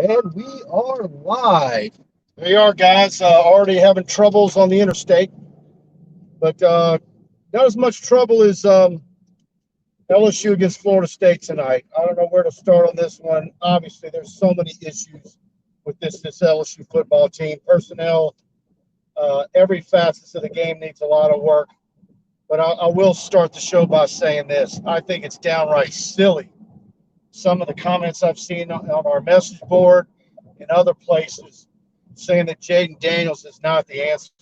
And we are live. There you are, guys. Already having troubles on the interstate, but not as much trouble as LSU against Florida State tonight. I don't know where to start on this one. Obviously, there's so many issues with this LSU football team. Personnel, every facet of the game needs a lot of work. But I will start the show by saying this. I think it's downright silly. Some of the comments I've seen on our message board and other places saying that Jaden Daniels is not the answer.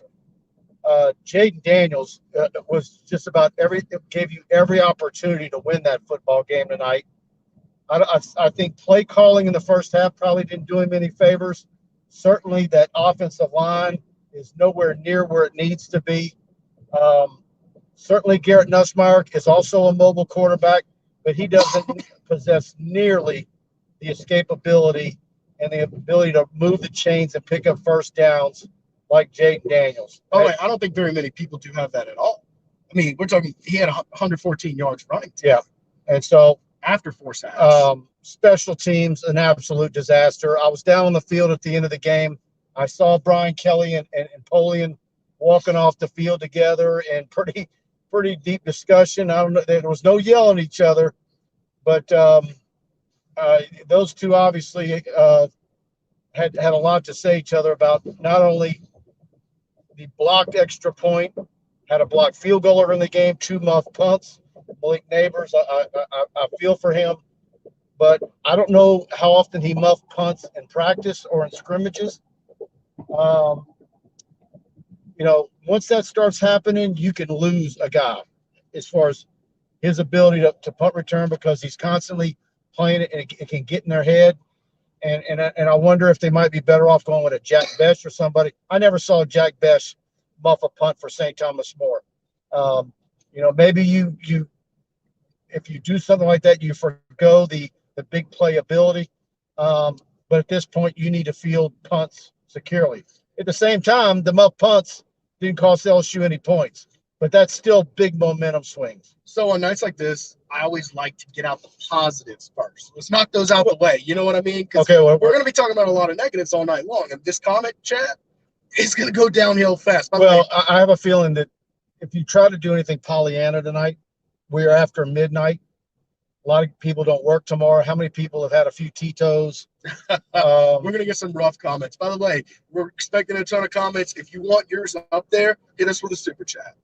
Jaden Daniels was just about gave you every opportunity to win that football game tonight. I think play calling in the first half probably didn't do him any favors. Certainly that offensive line is nowhere near where it needs to be. Certainly Garrett Nussmeier is also a mobile quarterback, but he doesn't possess nearly the escapability and the ability to move the chains and pick up first downs like Jaden Daniels. Oh, wait, I don't think very many people do have that at all. I mean, we're talking he had 114 yards running. Yeah. And so after 4 sacks. Special teams, an absolute disaster. I was down on the field at the end of the game. I saw Brian Kelly and Polian walking off the field together in pretty deep discussion. I don't know. There was no yelling at each other, but those two obviously had a lot to say each other about not only the blocked extra point, had a blocked field goal early in the game, 2 muffed punts. Malik Neighbors, I feel for him, but I don't know how often he muffed punts in practice or in scrimmages. Once that starts happening, you can lose a guy as far as his ability to punt return because he's constantly playing it and it can get in their head. And I wonder if they might be better off going with a Jack Besh or somebody. I never saw Jack Besh muff a punt for St. Thomas More. Maybe you if you do something like that, you forgo the big playability. But at this point, you need to field punts securely. At the same time, the muff punts didn't cost LSU any points, but that's still big momentum swings. So on nights like this, I always like to get out the positives first. Let's knock those out the way. You know what I mean? Okay, we're going to be talking about a lot of negatives all night long, and this comment chat is going to go downhill fast. I have a feeling that if you try to do anything Pollyanna tonight, we're after midnight. A lot of people don't work tomorrow. How many people have had a few Tito's? We're going to get some rough comments. By the way, we're expecting a ton of comments. If you want yours up there, hit us with a super chat.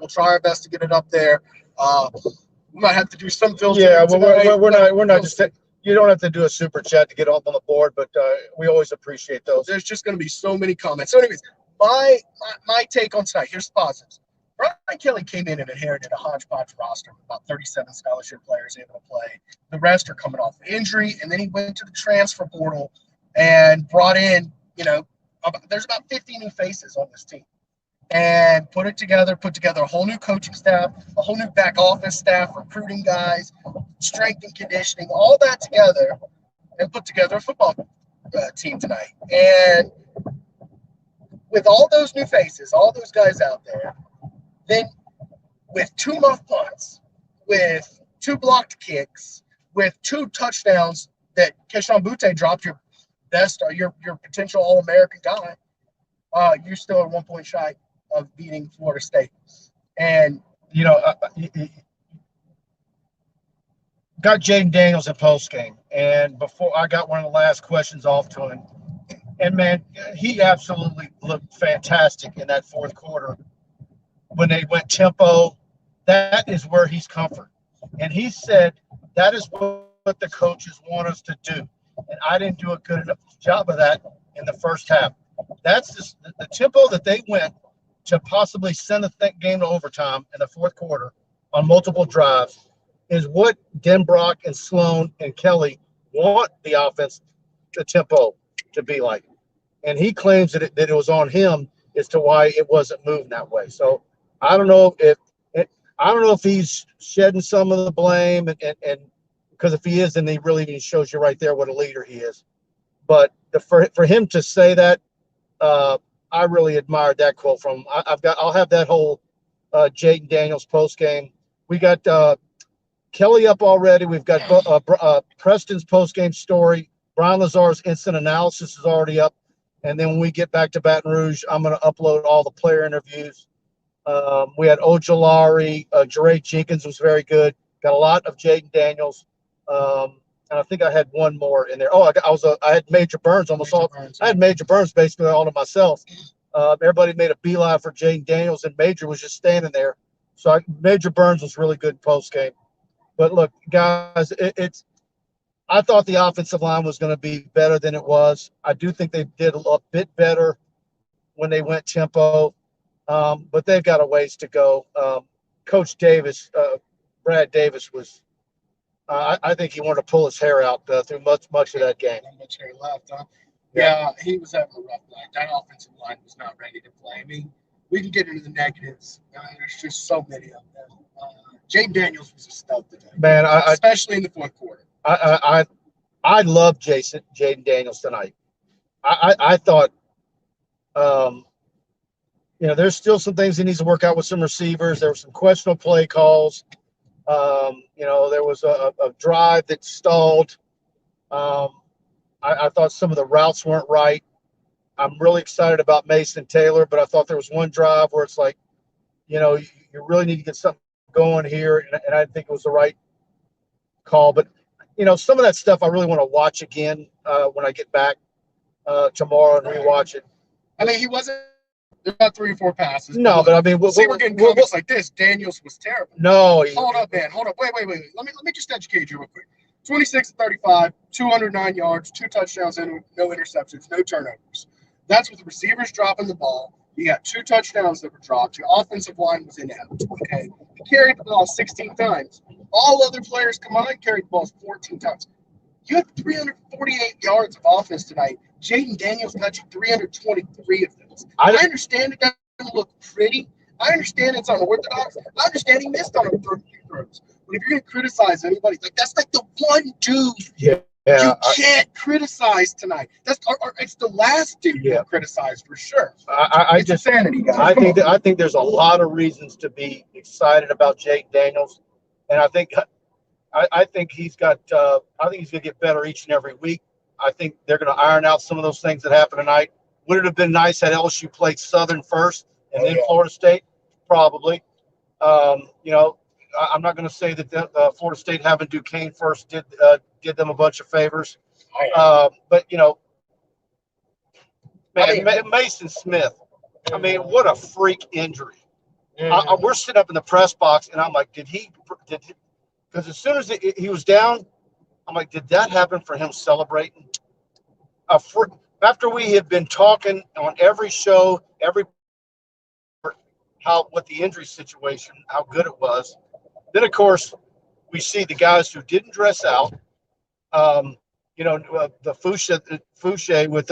We'll try our best to get it up there. We might have to do some filtering. Yeah, well, we're not just – you don't have to do a super chat to get up on the board, but we always appreciate those. There's just going to be so many comments. So anyways, my take on tonight, here's the positives. Brian Kelly came in and inherited a hodgepodge roster with about 37 scholarship players able to play. The rest are coming off injury, and then he went to the transfer portal and brought in, there's about 50 new faces on this team. And put together a whole new coaching staff, a whole new back office staff, recruiting guys, strength and conditioning, all that together, and put together a football team tonight. And with all those new faces, all those guys out there, then with 2 muff punts, with 2 blocked kicks, with 2 touchdowns that Keshawn Butte dropped, your best or your potential All-American guy, you're still at 1 point shy of beating Florida State. And, got Jaden Daniels in postgame, and before I got one of the last questions off to him, and man, he absolutely looked fantastic in that fourth quarter. When they went tempo, that is where he's comfort. And he said that is what the coaches want us to do. And I didn't do a good enough job of that in the first half. That's just the tempo that they went to possibly send the game to overtime in the fourth quarter on multiple drives is what Denbrock and Sloan and Kelly want the offense, the tempo to be like. And he claims that it was on him as to why it wasn't moving that way. So I don't know if he's shedding some of the blame, and because if he is, then he really shows you right there what a leader he is. But for him to say that, I really admired that quote from him. I'll have that whole Jaden Daniels post game. We got Kelly up already. We've got Preston's post game story Brian Lazar's instant analysis is already up. And then when we get back to Baton Rouge, I'm going to upload all the player interviews. We had Ojolari, Jeray Jenkins was very good. Got a lot of Jaden Daniels. And I think I had one more in there. Oh, I had Major Burns almost all. I had Major Burns basically all to myself. Everybody made a beeline for Jaden Daniels, and Major was just standing there. So Major Burns was really good post game. But look, guys, I thought the offensive line was going to be better than it was. I do think they did a bit better when they went tempo, but they've got a ways to go. Coach Davis, Brad Davis was. I think he wanted to pull his hair out through much of that game. Not much hair left, huh? Yeah, he was having a rough night. That offensive line was not ready to play. I mean, we can get into the negatives. There's just so many of them. Jaden Daniels was a stud today, man. Especially in the fourth quarter. I love Jaden Daniels tonight. I thought, there's still some things he needs to work out with some receivers. There were some questionable play calls. There was a drive that stalled. I thought some of the routes weren't right. I'm really excited about Mason Taylor, but I thought there was one drive where it's like, you really need to get something going here, and I think it was the right call. But, some of that stuff I really want to watch again when I get back tomorrow and rewatch it. I mean, he wasn't about 3 or 4 passes. No, but I mean, we're getting comments like this. Daniels was terrible. No. Hold up, man. Hold up. Wait. Let me just educate you real quick. 26-35, 209 yards, 2 touchdowns, and no interceptions, no turnovers. That's with the receivers dropping the ball. You got 2 touchdowns that were dropped. Your offensive line was inept. Okay, he carried the ball 16 times. All other players combined carried the ball 14 times. You had 348 yards of offense tonight. Jaden Daniels got you 323 of those. I understand it doesn't look pretty. I understand it's unorthodox. I understand he missed on a few throws. But if you're going to criticize anybody, that's like the one dude you can't criticize tonight. It's the last dude you criticize for sure. It's insanity, guys. I think there's a lot of reasons to be excited about Jaden Daniels, and I think he's got. I think he's going to get better each and every week. I think they're going to iron out some of those things that happened tonight. Would it have been nice had LSU played Southern first and then Florida State? Probably. I'm not going to say that Florida State having Duquesne first did them a bunch of favors. But, Mason Smith, I mean, what a freak injury. We're sitting up in the press box, and I'm like, because as soon as he was down, I'm like, did that happen for him celebrating? After we have been talking on every show, what the injury situation, how good it was. Then, of course, we see the guys who didn't dress out. The Fouché with,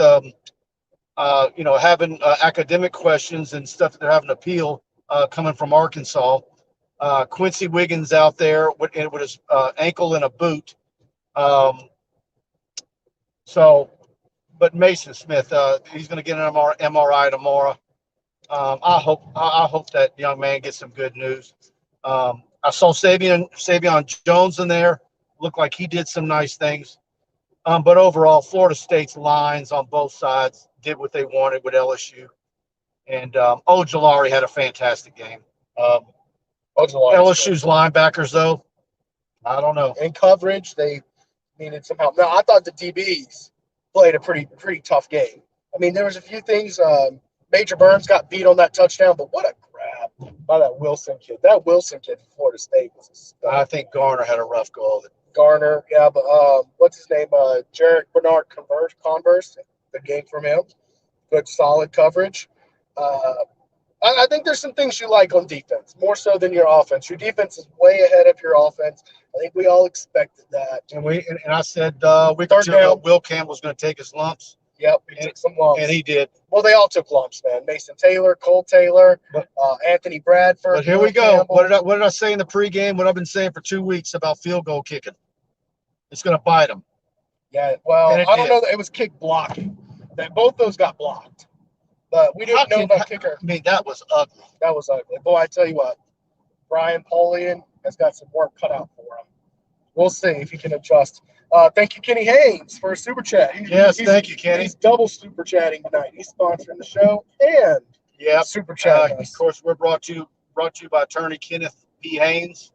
having academic questions and stuff that they're having to appeal coming from Arkansas. Quincy Wiggins out there with his ankle in a boot. But Mason Smith, he's going to get an MRI tomorrow. I hope that young man gets some good news. I saw Savion Jones in there. Looked like he did some nice things. But overall, Florida State's lines on both sides did what they wanted with LSU. And Ojolari had a fantastic game. LSU's linebackers, though, I don't know. In coverage, they needed some help. No, I thought the DBs played a pretty tough game. I mean, there was a few things. Major Burns got beat on that touchdown, but what a grab by that Wilson kid. That Wilson kid from Florida State was a stud. I think Garner had a rough go of it. Garner, yeah, but what's his name? Jarek Bernard Converse, the game from him. Good, solid coverage. I think there's some things you like on defense, more so than your offense. Your defense is way ahead of your offense. I think we all expected that. And I said Will Campbell was going to take his lumps. Yep, he took some lumps. And he did. Well, they all took lumps, man. Mason Taylor, Cole Taylor, Anthony Bradford. But here we go. Campbell. What did I say in the pregame? What I've been saying for 2 weeks about field goal kicking. It's going to bite them. Yeah, well, I don't know that it was kick blocking. That both those got blocked. But we didn't know about kicker. I mean, that was ugly. That was ugly. Boy, I tell you what, Brian Polian has got some work cut out for him. We'll see if he can adjust. Thank you, Kenny Haynes, for a super chat. Thank you, Kenny. He's double super chatting tonight. He's sponsoring the show and super chatting us. Of course, we're brought to you by attorney Kenneth P. Haynes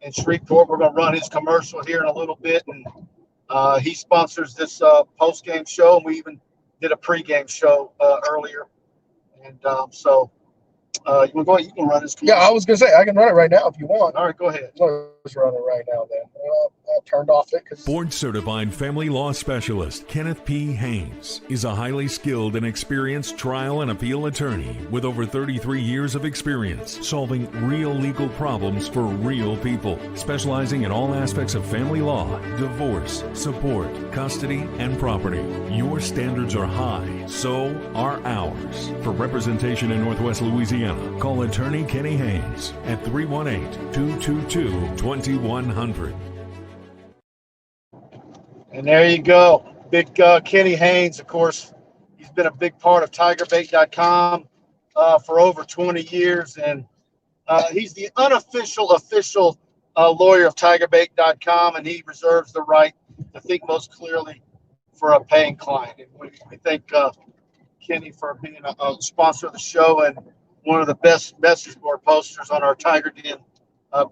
in Shreveport. We're going to run his commercial here in a little bit, and he sponsors this post-game show, and we even did a pre-game show earlier. And so you can go ahead, you can run his commercial. Yeah, I was going to say, I can run it right now if you want. All right, go ahead. Let's run it right now then. I turned off it. Board-certified family law specialist Kenneth P. Haynes is a highly skilled and experienced trial and appeal attorney with over 33 years of experience solving real legal problems for real people, specializing in all aspects of family law, divorce, support, custody, and property. Your standards are high, so are ours. For representation in Northwest Louisiana, call attorney Kenny Haynes at 318-222-2100. And there you go. Big Kenny Haynes, of course, he's been a big part of TigerBait.com for over 20 years. And he's the official lawyer of TigerBait.com, and he reserves the right to think most clearly for a paying client. And we thank Kenny for being a sponsor of the show and one of the best message board posters on our Tiger Den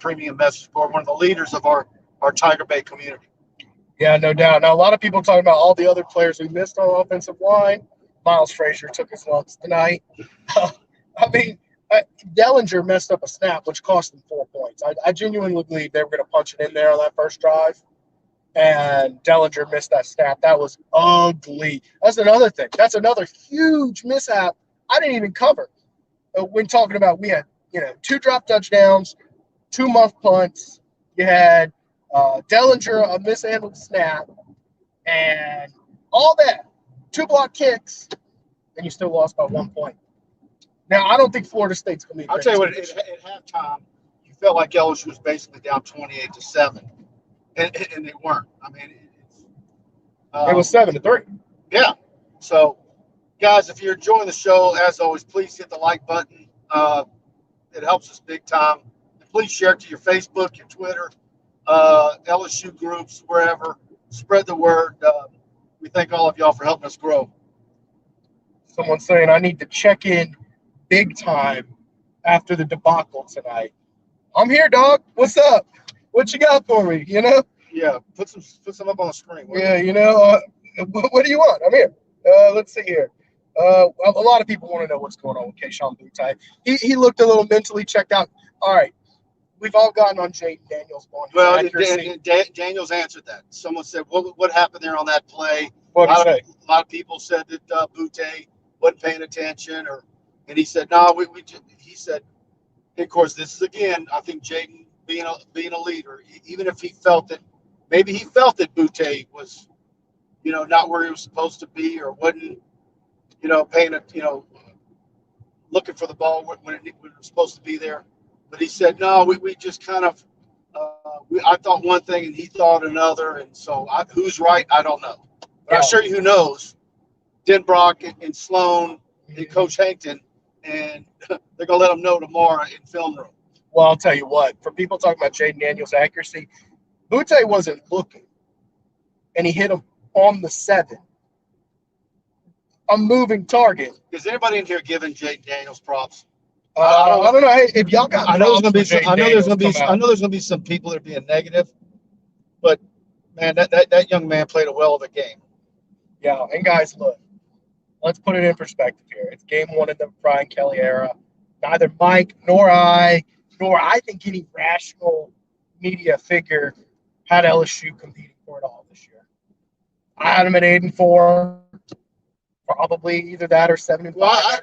premium message board, one of the leaders of our TigerBait community. Yeah, no doubt. Now, a lot of people talking about all the other players we missed on the offensive line. Miles Frazier took his lumps tonight. Dellinger messed up a snap, which cost them 4 points. I genuinely believe they were going to punch it in there on that first drive, and Dellinger missed that snap. That was ugly. That's another thing. That's another huge mishap I didn't even cover. When talking about, we had 2 drop touchdowns, 2 muff punts. You had Dellinger, a mishandled snap, and all that. 2 block kicks, and you still lost by 1 point. Now, I don't think Florida State's going to be. I'll tell you what, at halftime, you felt like LSU was basically down 28-7, and they weren't. I mean, it was 7-3. Yeah. So, guys, if you're enjoying the show, as always, please hit the like button. It helps us big time. And please share it to your Facebook, your Twitter, LSU groups, wherever. Spread the word. We thank all of y'all for helping us grow. Someone's saying I need to check in big time after the debacle tonight. I'm here, dog. What's up? What you got for me? Yeah, put some up on the screen. Yeah, what do you want? I'm here. Let's see here. A lot of people want to know what's going on with Keyshawn Boutte. He looked a little mentally checked out. All right. We've all gotten on Jaden Daniels. Well, Daniels answered that. Someone said, what happened there on that play? What did he say? A lot of people said that Boutte wasn't paying attention, and he said, no, he said, of course, this is, again, I think Jaden being a leader, even if he felt that, maybe he felt that Boutte was, not where he was supposed to be or wasn't, paying it, looking for the ball when it was supposed to be there. But he said, no, we just kind of, I thought one thing and he thought another. And so who's right, I don't know. But I'll show you who knows. Denbrock and Sloan and Coach Hankton, and they're going to let them know tomorrow in film room. Well, I'll tell you what. For people talking about Jaden Daniels' accuracy, Boutte wasn't looking, and he hit him on the 7. A moving target. Is anybody in here giving Jaden Daniels props? I don't know. Hey, if y'all got, I know there's going to be some people that are being negative, but man, that young man played a well of a game. Yeah, and guys, look, let's put it in perspective here. It's game 1 in the Brian Kelly era. Neither Mike nor I think any rational media figure had LSU competing for it all this year. I had them at 8-4. Probably either that or 7-5. Well, I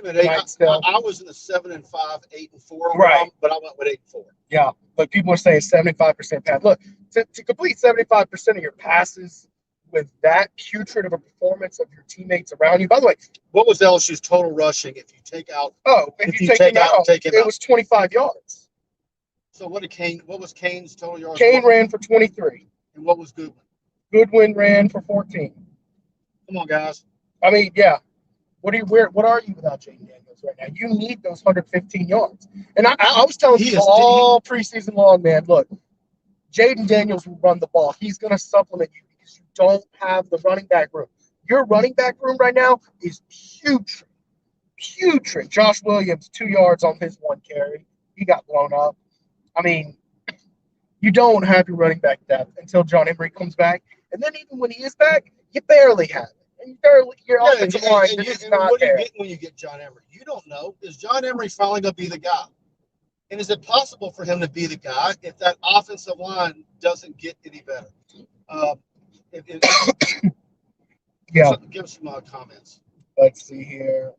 was in the 7-5, 8-4 right, but I went with 8-4. Yeah, but people are saying 75% pass. Look, to complete 75% of your passes with that putrid of a performance of your teammates around you. By the way, what was LSU's total rushing if you take out? If you take him out, it was 25 yards. So what was Kane's total yards? Kane ran for 23. And what was Goodwin? Goodwin ran for 14. Come on, guys. I mean, yeah. What are you without Jaden Daniels right now? You need those 115 yards. And I was telling people all preseason long, man, look, Jaden Daniels will run the ball. He's going to supplement you because you don't have the running back room. Your running back room right now is putrid. Putrid. Josh Williams, 2 yards on his 1 carry. He got blown up. I mean, you don't have your running back depth until John Emery comes back. And then even when he is back, you barely have it. And your offensive line is not what there. do you get when you get John Emery? You don't know. Is John Emery finally going to be the guy? And is it possible for him to be the guy if that offensive line doesn't get any better? Yeah. Give us some comments. Let's see here.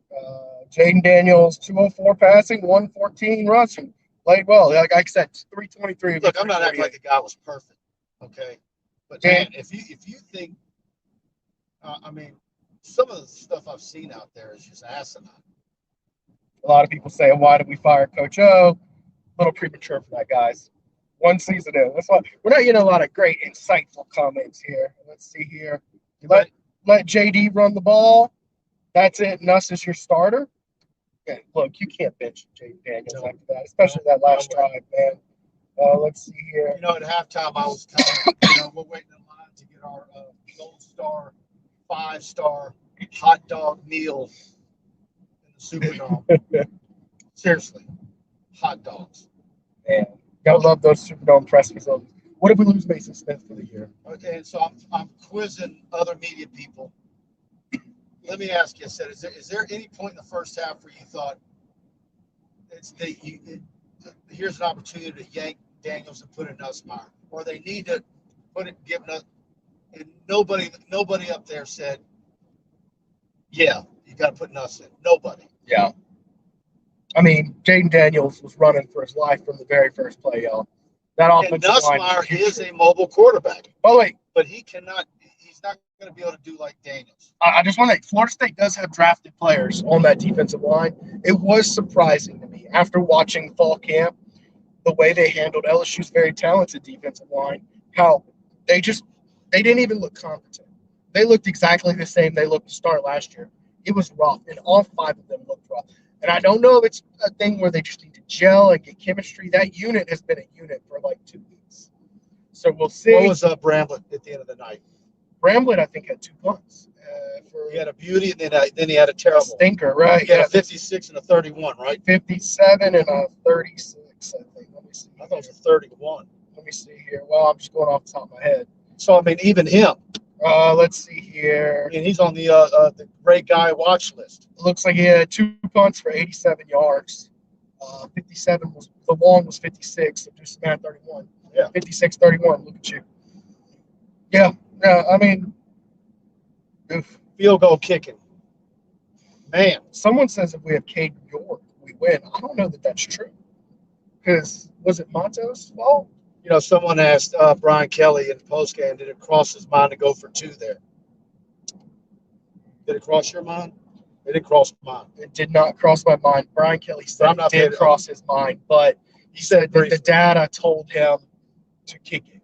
Jaden Daniels, 204 passing, 114 rushing. Played well. Like I said, 323. Look, I'm not acting like the guy was perfect, okay? But man, if you think, I mean, some of the stuff I've seen out there is just asinine. A lot of people say, why did we fire Coach O? A little premature for that, guys. 1 season in. That's why we're not getting a lot of great, insightful comments here. Let's see here. Let JD run the ball. That's it. Nuss is your starter. Okay, look, you can't bench Jaden Daniels like that, especially that last drive, man. Let's see here. You know, at halftime, I was we're waiting in line to get our gold star, 5-star hot dog meal in the Superdome. Seriously, hot dogs. Man, gotta love those Superdome press facilities. What if we lose Mason Smith for the year? Okay, and so I'm quizzing other media people. Let me ask you, is there any point in the first half where you thought here's an opportunity to yank Daniels and put in Nussmeier, or they need to give Nuss, and nobody up there said, yeah, you got to put Nuss in. Nobody. Yeah. I mean, Jaden Daniels was running for his life from the very first play, y'all. That offensive line. Nussmeier is a mobile quarterback. By the way, but he's not going to be able to do like Daniels. I just want to Florida State does have drafted players on that defensive line. It was surprising to me after watching fall camp, the way they handled LSU's very talented defensive line, how they didn't even look competent. They looked exactly the same they looked to start last year. It was rough, and all 5 of them looked rough. And I don't know if it's a thing where they just need to gel and get chemistry. That unit has been a unit for like 2 weeks. So we'll see. What was Bramblett at the end of the night? Bramblett, I think, had 2 punts. He had a beauty, and then he had a terrible stinker, right? He had a 56 and a 31, right? 57 and a 36, I think. Let me see. I thought it was a 31. Let me see here. Well, I'm just going off the top of my head. So, I mean, even him. Let's see here. I mean, he's on the great guy watch list. It looks like he had 2 punts for 87 yards. 57 was the long was 56. So do some math, 31. Yeah. 56-31. Look at you. Yeah. No, I mean, field goal kicking. Man. Someone says if we have Cade York, we win. I don't know that that's true. Because was it Monto's fault? You know, someone asked Brian Kelly in the postgame, did it cross his mind to go for 2 there? Did it cross your mind? It didn't cross mine. It did not cross my mind. Brian Kelly said it did cross his mind, but he said that the data told him to kick it.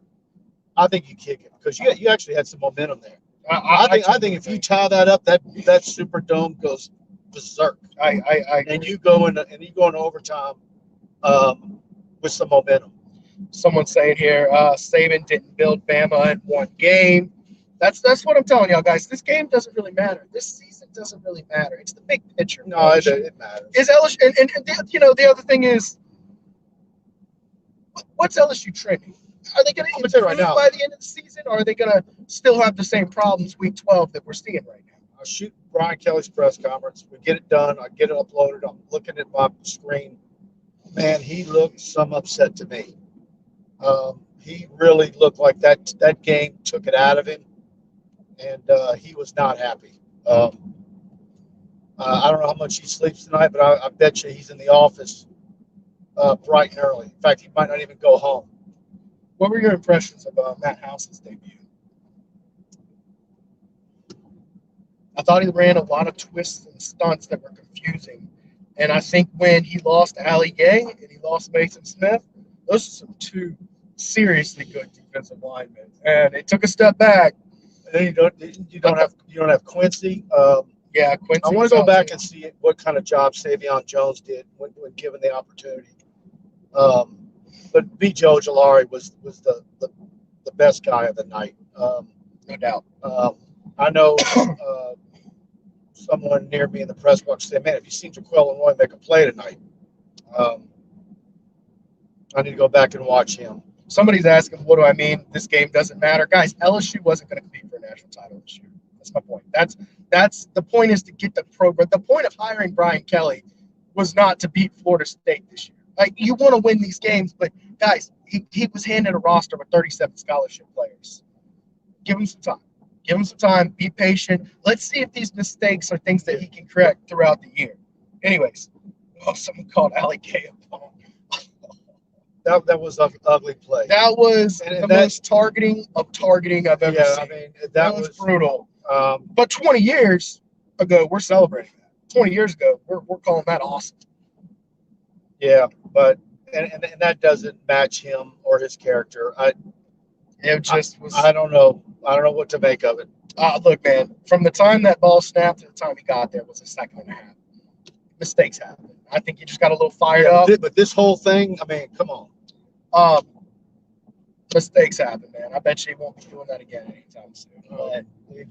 I think you kick it because you actually had some momentum there. I think if you tie that up, that Superdome goes berserk. And you go into overtime with some momentum. Someone saying here, Saban didn't build Bama in 1 game. That's what I'm telling y'all, guys. This game doesn't really matter. This season doesn't really matter. It's the big picture. No, it matters. Is LSU and the other thing is, what's LSU trending? Are they going to improve by the end of the season, or are they going to still have the same problems week 12 that we're seeing right now? I'll shoot Brian Kelly's press conference. We get it done. I get it uploaded. I'm looking at my screen. Man, he looked some upset to me. He really looked like that game took it out of him, and he was not happy. I don't know how much he sleeps tonight, but I bet you he's in the office bright and early. In fact, he might not even go home. What were your impressions of Matt House's debut? I thought he ran a lot of twists and stunts that were confusing. And I think when he lost Ali Gay and he lost Mason Smith, those are some 2 seriously good defensive linemen. And it took a step back. And then you don't have Quincy. Yeah, Quincy. I want to go back and see what kind of job Savion Jones did when given the opportunity. But B. Joe Jalari was the best guy of the night. No doubt. I know someone near me in the press box said, "Man, have you seen Jaquel Roy make a play tonight?" I need to go back and watch him. Somebody's asking, what do I mean? This game doesn't matter. Guys, LSU wasn't going to compete for a national title this year. That's my point. That's the point, is to get the program. The point of hiring Brian Kelly was not to beat Florida State this year. Like, you want to win these games, but guys, he was handed a roster with 37 scholarship players. Give him some time. Give him some time. Be patient. Let's see if these mistakes are things that he can correct throughout the year. Anyways, someone called Allie Gay a bum. That was an ugly play. That was the most targeting I've ever seen. I mean, that was brutal. Um, But 20 years ago, we're celebrating that. 20 years ago, we're calling that awesome. Yeah, but and that doesn't match him or his character. I don't know. I don't know what to make of it. Look, man, from the time that ball snapped to the time he got there was a second and a half. Mistakes happen. I think he just got a little fired up. But this whole thing, I mean, come on. Mistakes happen, man. I bet you he won't be doing that again anytime soon. We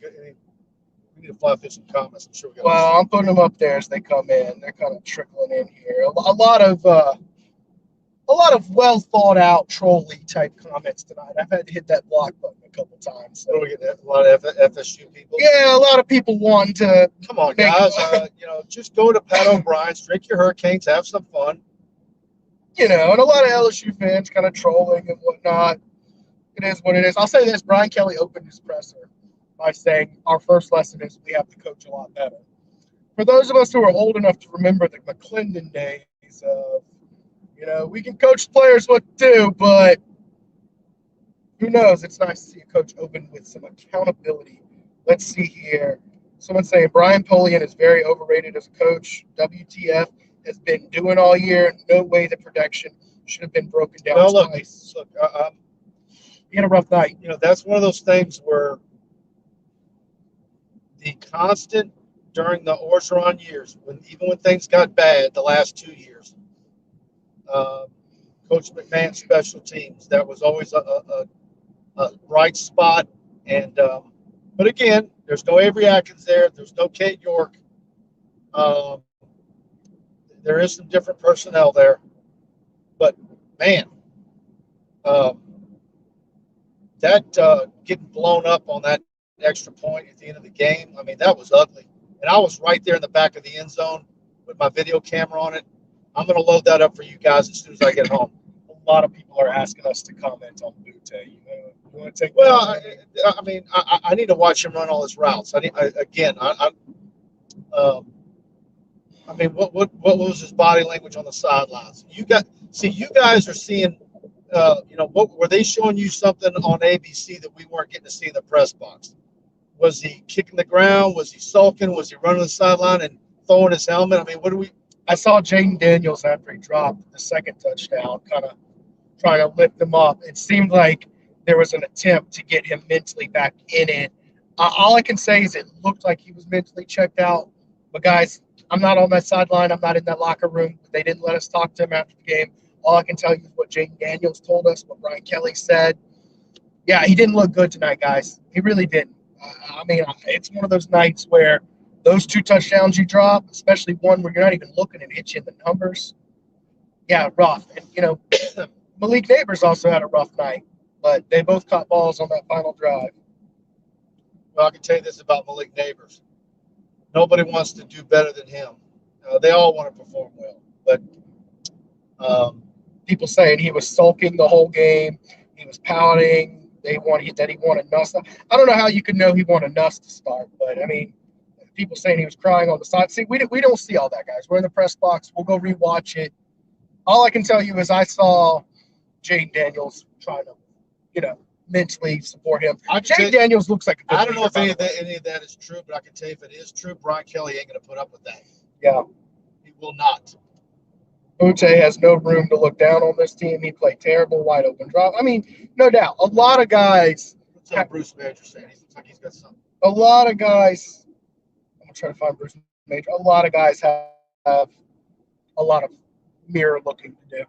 need to fly through some comments. I'm sure we got. Well, I'm putting them up there as they come in. They're kind of trickling in here. A lot of well thought out trolly type comments tonight. I've had to hit that block button a couple times. So. We get a lot of FSU people. Yeah, a lot of people wanting to. Come on, guys. Just go to Pat O'Brien's, drink your Hurricanes, have some fun. And a lot of LSU fans kind of trolling and whatnot. It is what it is. I'll say this: Brian Kelly opened his presser by saying, "Our first lesson is we have to coach a lot better." For those of us who are old enough to remember the McClendon days of, we can coach players what to do, but who knows? It's nice to see a coach open with some accountability. Let's see here. Someone's saying Brian Polian is very overrated as a coach. WTF has been doing all year. No way the production should have been broken down. Well, look, he had a rough night. That's one of those things where the constant during the Orgeron years, even when things got bad the last 2 years, Coach McMahon's special teams, that was always a bright spot. And but again, there's no Avery Atkins there. There's no Kate York. There is some different personnel there. But, man, that getting blown up on that extra point at the end of the game, I mean, that was ugly. And I was right there in the back of the end zone with my video camera on it. I'm going to load that up for you guys as soon as I get home. A lot of people are asking us to comment on Butte. You want to take? Well, I need to watch him run all his routes. What was his body language on the sidelines? You guys are seeing. What were they showing you something on ABC that we weren't getting to see in the press box? Was he kicking the ground? Was he sulking? Was he running the sideline and throwing his helmet? I mean, I saw Jaden Daniels after he dropped the second touchdown, kind of trying to lift him up. It seemed like there was an attempt to get him mentally back in it. All I can say is it looked like he was mentally checked out. But, guys, I'm not on that sideline. I'm not in that locker room. They didn't let us talk to him after the game. All I can tell you is what Jaden Daniels told us, what Brian Kelly said. Yeah, he didn't look good tonight, guys. He really didn't. It's one of those nights where those 2 touchdowns you drop, especially one where you're not even looking and hit you in the numbers. Yeah, rough. And, Malik Neighbors also had a rough night, but they both caught balls on that final drive. Well, I can tell you this about Malik Neighbors. Nobody wants to do better than him. They all want to perform well, but people saying he was sulking the whole game. He was pouting. He wanted Nuss. I don't know how you could know he wanted Nuss to start, but people saying he was crying on the side. See, we don't see all that, guys. We're in the press box. We'll go rewatch it. All I can tell you is I saw Jaden Daniels trying to, mentally support him. Jaden Daniels looks like a good I don't know if leader, any of that is true, but I can tell you if it is true, Brian Kelly ain't going to put up with that. Yeah. He will not. Butte has no room to look down on this team. He played terrible, wide open drop. No doubt. A lot of guys. What's up, Bruce Major saying? He looks like he's got something. A lot of guys. I'm going to try to find Bruce Major. A lot of guys have a lot of mirror looking to do.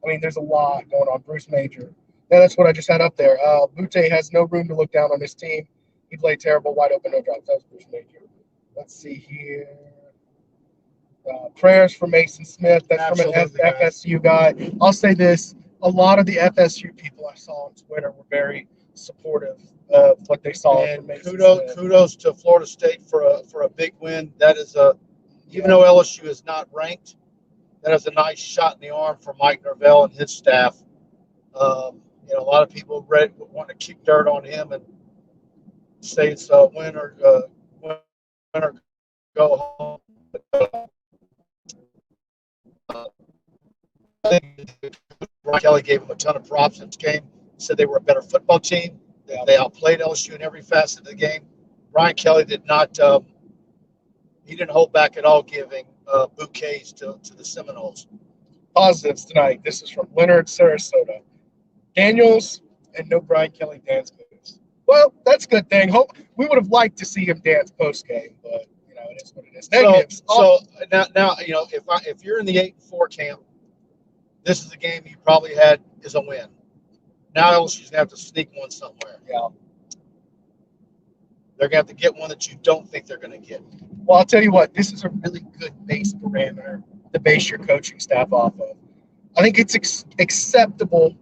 I mean, there's a lot going on. Bruce Major. Yeah, that's what I just had up there. Butte has no room to look down on this team. He played terrible, wide open, no drops. That's Bruce Major. Let's see here. Prayers for Mason Smith. That's Absolutely, from an FSU guy. I'll say this. A lot of the FSU people I saw on Twitter were very supportive of what they saw. And from Mason Smith. kudos to Florida State for a big win. That is even though LSU is not ranked, that is a nice shot in the arm for Mike Norvell and his staff. A lot of people want to kick dirt on him and say it's a win or go home. I think Brian Kelly gave him a ton of props in this game. Said they were a better football team. They outplayed LSU in every facet of the game. Brian Kelly did not. He didn't hold back at all, giving bouquets to the Seminoles. Positives tonight. This is from Leonard, Sarasota. Daniels and no Brian Kelly dance moves. Well, that's a good thing. We would have liked to see him dance post game, but it is what it is. Negatives. So now if you're in the 8-4 camp, this is the game you probably had is a win. Now LSU's gonna have to sneak one somewhere. Yeah. They're gonna have to get one that you don't think they're gonna get. Well, I'll tell you what, this is a really good base parameter to base your coaching staff off of. I think it's acceptable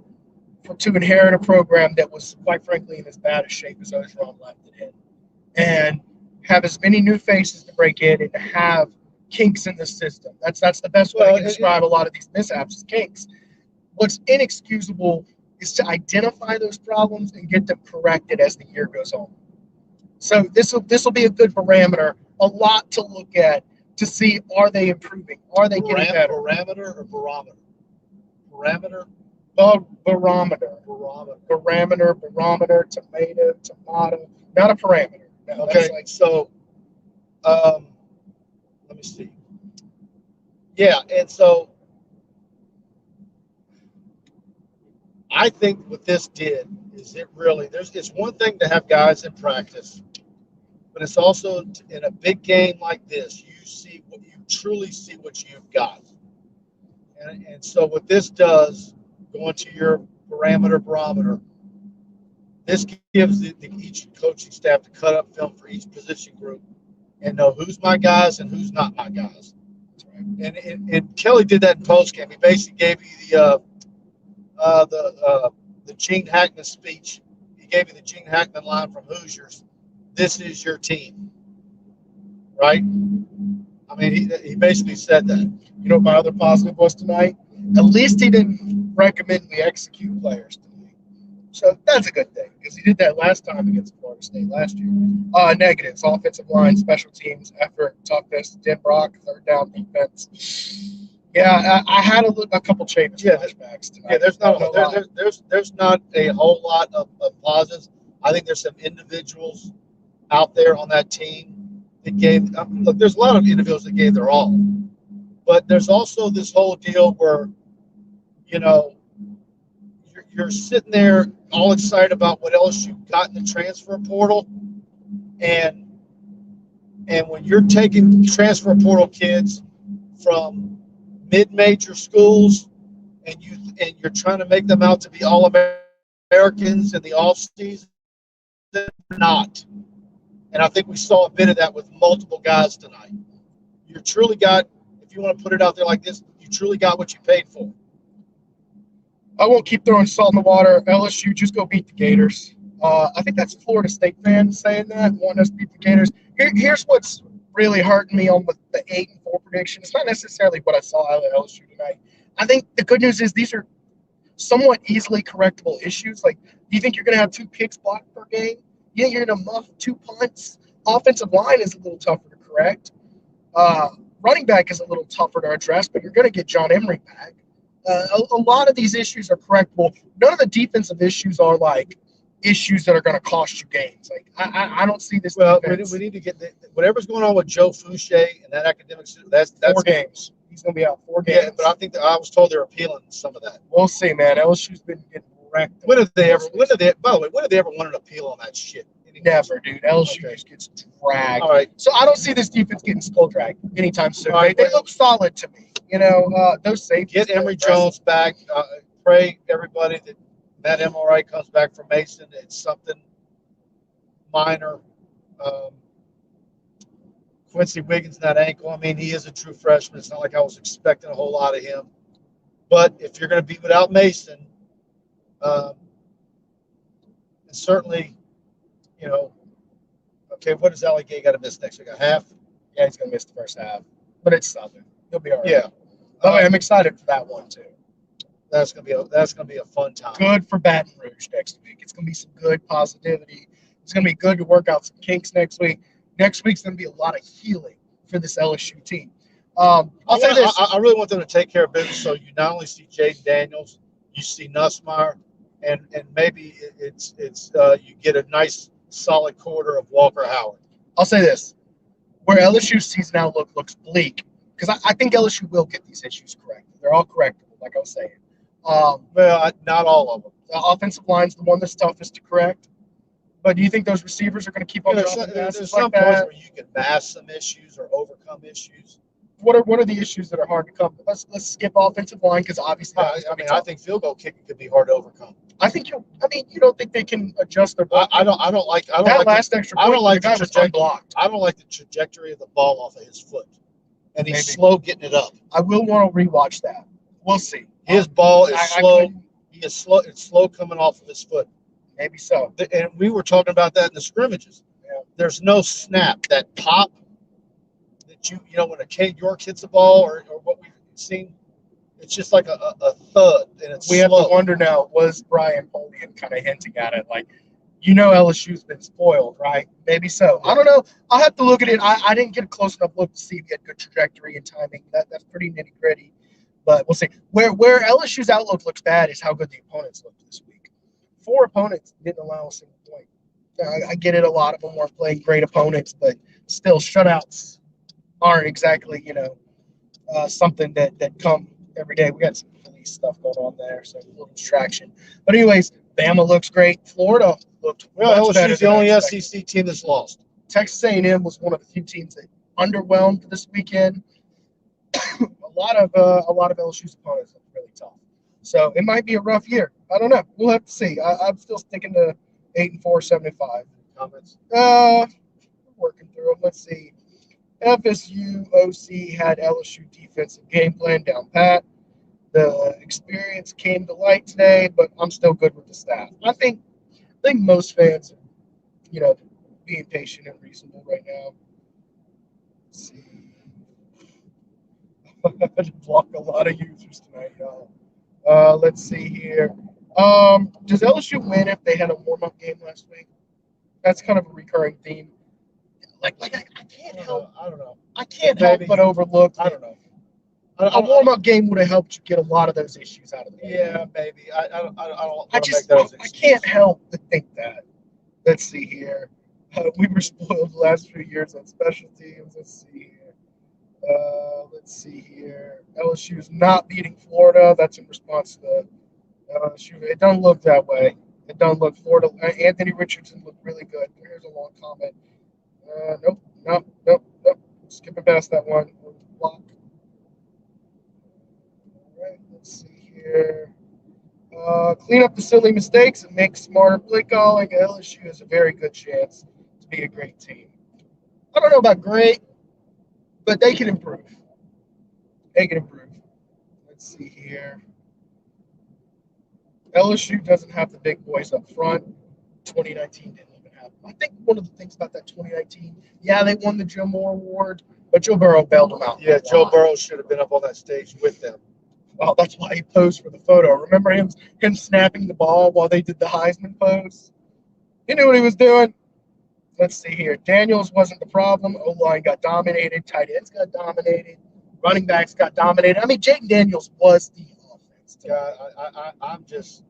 to inherit a program that was, quite frankly, in as bad a shape as Ogeron left it in, and have as many new faces to break in and to have kinks in the system. That's the best way I can describe a lot of these mishaps is kinks. What's inexcusable is to identify those problems and get them corrected as the year goes on. So this will be a good parameter, a lot to look at to see, are they improving? Are they getting better? Parameter or barometer? Parameter? Barometer. Barometer, tomato, not a parameter. No, okay, so let me see. Yeah, and so I think what this did is it's one thing to have guys in practice, but it's also in a big game like this, you truly see what you've got. And so what this does, going to your barometer, this gives each coaching staff to cut up film for each position group and know who's my guys and who's not my guys. And Kelly did that in postgame. He basically gave you the Gene Hackman speech. He gave you the Gene Hackman line from Hoosiers. This is your team, right? I mean, he basically said that. You know what my other positive was tonight? At least he didn't recommend we execute players tonight. So that's a good thing because he did that last time against Florida State last year. Negatives: offensive line, special teams, effort, toughness, Denbrock, third down defense. Yeah, I had a couple changes. Flashbacks tonight. Yeah, there's not a whole lot of positives. I think there's some individuals out there on that team that gave. Look, there's a lot of individuals that gave their all, but there's also this whole deal where, you're sitting there all excited about what else you got in the transfer portal, and when you're taking transfer portal kids from mid-major schools and you're trying to make them out to be All-Americans in the off-season, they're not. And I think we saw a bit of that with multiple guys tonight. You truly got, if you want to put it out there like this, you truly got what you paid for. I won't keep throwing salt in the water. LSU, just go beat the Gators. I think that's Florida State fans saying that, wanting us to beat the Gators. Here's what's really hurting me on the 8-4 prediction. It's not necessarily what I saw out of LSU tonight. I think the good news is these are somewhat easily correctable issues. Like, do you think you're going to have 2 picks blocked per game? You think you're going to muff 2 punts? Offensive line is a little tougher to correct. Running back is a little tougher to address, but you're going to get John Emery back. A lot of these issues are correctable. None of the defensive issues are like issues that are going to cost you games. Like I don't see this. Well, we need to get whatever's going on with Joe Fouché and that academic. That's 4 games. He's going to be out 4 games. Yeah, but I think I was told they're appealing some of that. We'll see, man. LSU's been getting wrecked. When have they ever won an appeal on that shit? Never, dude. LSU just gets dragged. All right. So I don't see this defense getting skull dragged anytime soon. Right. They look solid to me. Those safeties. Get Emory Jones back. Pray everybody that Matt Emilwright comes back from Mason. It's something minor. Quincy Wiggins, that ankle. I mean, he is a true freshman. It's not like I was expecting a whole lot of him. But if you're going to be without Mason, and certainly, okay, what does Ali Gay got to miss next week? A half? Yeah, he's going to miss the first half. But it's something. He'll be all right. Yeah. I'm excited for that one, too. That's gonna be a fun time. Good for Baton Rouge next week. It's gonna be some good positivity. It's gonna be good to work out some kinks next week. Next week's gonna be a lot of healing for this LSU team. I'll say this: I really want them to take care of business. So you not only see Jaden Daniels, you see Nussmeier, and maybe it's you get a nice solid quarter of Walker Howard. I'll say this: where LSU's season outlook looks bleak, because I think LSU will get these issues corrected. They're all correctable, like I was saying. Well, not all of them. The offensive line's the one that's toughest to correct. But do you think those receivers are going to keep on There's some points where you can mask some issues or overcome issues. What are the issues that are hard to come? Let's skip offensive line, because obviously I think field goal kicking could be hard to overcome. You don't think they can adjust their ball? I don't like extra point. I don't like the guy was unblocked. I don't like the trajectory of the ball off of his foot, and he's slow getting it up. I will want to rewatch that. We'll see. His ball is slow. He is slow. It's slow coming off of his foot. Maybe so. And we were talking about that in the scrimmages. Yeah. There's no snap, that pop that when a Cade York hits a ball or what we've seen, it's just like a thud, and it's we slow. Have to wonder now, was Brian Polian kind of hinting at it? Like, LSU's been spoiled, right? Maybe so. I don't know. I'll have to look at it. I didn't get a close enough look to see if he had good trajectory and timing. That's pretty nitty-gritty. But we'll see. Where LSU's outlook looks bad is how good the opponents looked this week. 4 opponents didn't allow a single point. I get it. A lot of them weren't playing great opponents, but still, shutouts aren't exactly, something that come every day. We got some police stuff going on there, so a little distraction. But anyways, Bama looks great. Florida looked much better. LSU's the only SEC team that's lost. Texas A&M was one of the few teams that underwhelmed this weekend. A lot of LSU's opponents look really tough, so it might be a rough year. I don't know. We'll have to see. I'm still sticking to 8-4, 75. Comments? Working through them. Let's see. FSU OC had LSU defensive game plan down pat. The experience came to light today, but I'm still good with the staff. I think most fans are, being patient and reasonable right now. Let's see. I just blocked a lot of users tonight, y'all. Let's see here. Does LSU win if they had a warm-up game last week? That's kind of a recurring theme. I can't help. I don't know. I can't help but overlook. I don't know. A warm-up game would have helped you get a lot of those issues out of the game. Yeah, maybe. I can't help but think that. Let's see here. We were spoiled the last few years on special teams. Let's see here. LSU's not beating Florida. That's in response to LSU. It doesn't look that way. It doesn't look Florida. Anthony Richardson looked really good. Here's a long comment. Nope. Skipping past that one. Block. All right, let's see here. Clean up the silly mistakes and make smarter play calling. LSU has a very good chance to be a great team. I don't know about great, but they can improve. Let's see here. LSU doesn't have the big boys up front. 2019 didn't even have them. I think one of the things about that 2019, they won the Joe Moore Award, but Joe Burrow bailed them out. Yeah, Joe Burrow should have been up on that stage with them. Well, that's why he posed for the photo. Remember him snapping the ball while they did the Heisman pose? He knew what he was doing. Let's see here. Daniels wasn't the problem. O-line got dominated. Tight ends got dominated. Running backs got dominated. I mean, Jaden Daniels was the offense. Yeah, I'm just.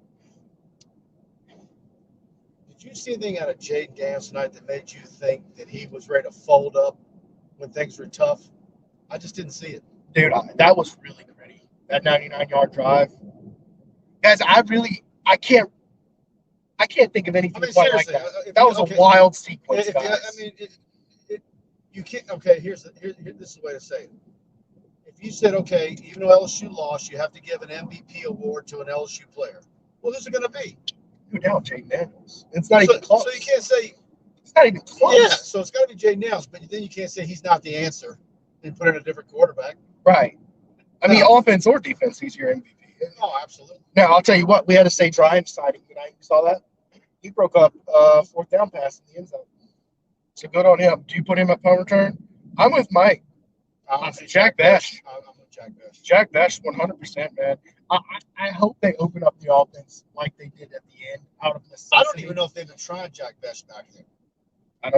Did you see anything out of Jaden Daniels tonight that made you think that he was ready to fold up when things were tough? I just didn't see it. Dude, that was really gritty. That 99-yard drive. Guys, I can't think of anything quite like that. That was a wild sequence, guys. You can't. Okay, this is the way to say it. If if you said, okay, even though LSU lost, you have to give an MVP award to an LSU player. Well, who's it going to be? No doubt, Jaden Daniels. It's not even close. So you can't say it's not even close. Yeah, so it's got to be Jaden Daniels, but then you can't say he's not the answer and put in a different quarterback. Right. I mean, offense or defense, he's your MVP. Oh, absolutely. Now, I'll tell you what, we had to say Drive signing tonight. You saw that? He broke up fourth down pass in the end zone. So good on him. Do you put him at punt return? I'm with Mike. Jack Best. I'm with Jack Best. Jack Best, 100%, man. I hope they open up the offense like they did at the end out of necessity. I don't even know if they've been trying Jack Best back there. I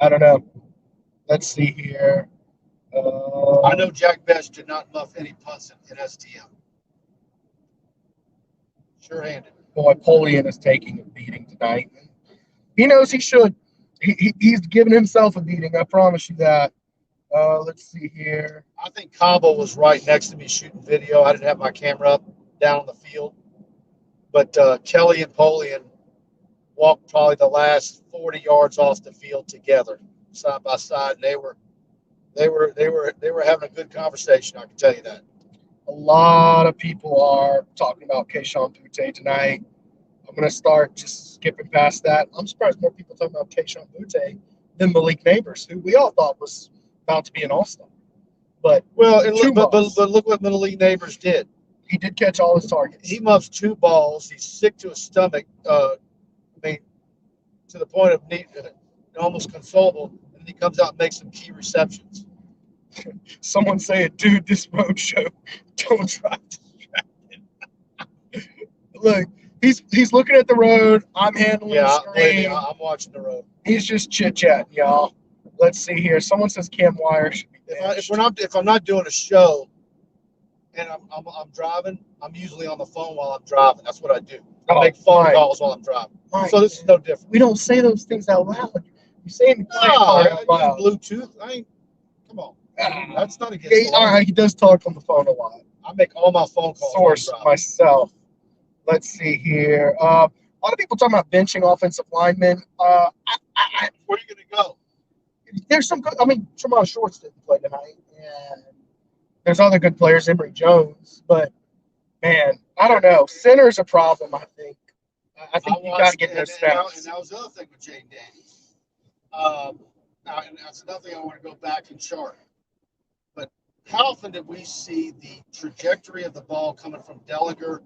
don't know. Let's see here. I know Jack Best did not muff any punts in STM. Sure-handed. Boy, Polian is taking a beating tonight. He knows he should. He's giving himself a beating. I promise you that. Let's see here. I think Cabo was right next to me shooting video. I didn't have my camera up down on the field. But Kelly and Polian walked probably the last 40 yards off the field together, side by side. And they were having a good conversation, I can tell you that. A lot of people are talking about Keyshawn Butte tonight. I'm going to start just skipping past that. I'm surprised more people talking about Keyshawn Butte than Malik Neighbors, who we all thought was about to be an all-star. But look what Malik Neighbors did. He did catch all his targets. He muffs 2 balls. He's sick to his stomach. To the point of almost consolable. And he comes out and makes some key receptions. Someone saying, dude, this road show, don't drive distracted. Look, he's looking at the road. I'm handling the screen. I'm watching the road. He's just chit-chatting, y'all. Let's see here. Someone says Cam Wire should be if I'm not doing a show and I'm driving, I'm usually on the phone while I'm driving. That's what I do. I make phone calls while I'm driving. Right. So this is no different. We don't say those things out loud. You're saying the quiet part out loud. Bluetooth. Come on. That's not against the law. All right, he does talk on the phone a lot. I make all my phone calls. Source myself. Let's see here. A lot of people talking about benching offensive linemen. Where are you going to go? There's some good. I mean, Tremont Shorts didn't play tonight, and there's other good players, Emory Jones. But man, I don't know. Center's a problem. I think you got to get those snaps. And that was the other thing with Jaden Daniels. And that's another thing I want to go back and chart. But how often did we see the trajectory of the ball coming from Dellinger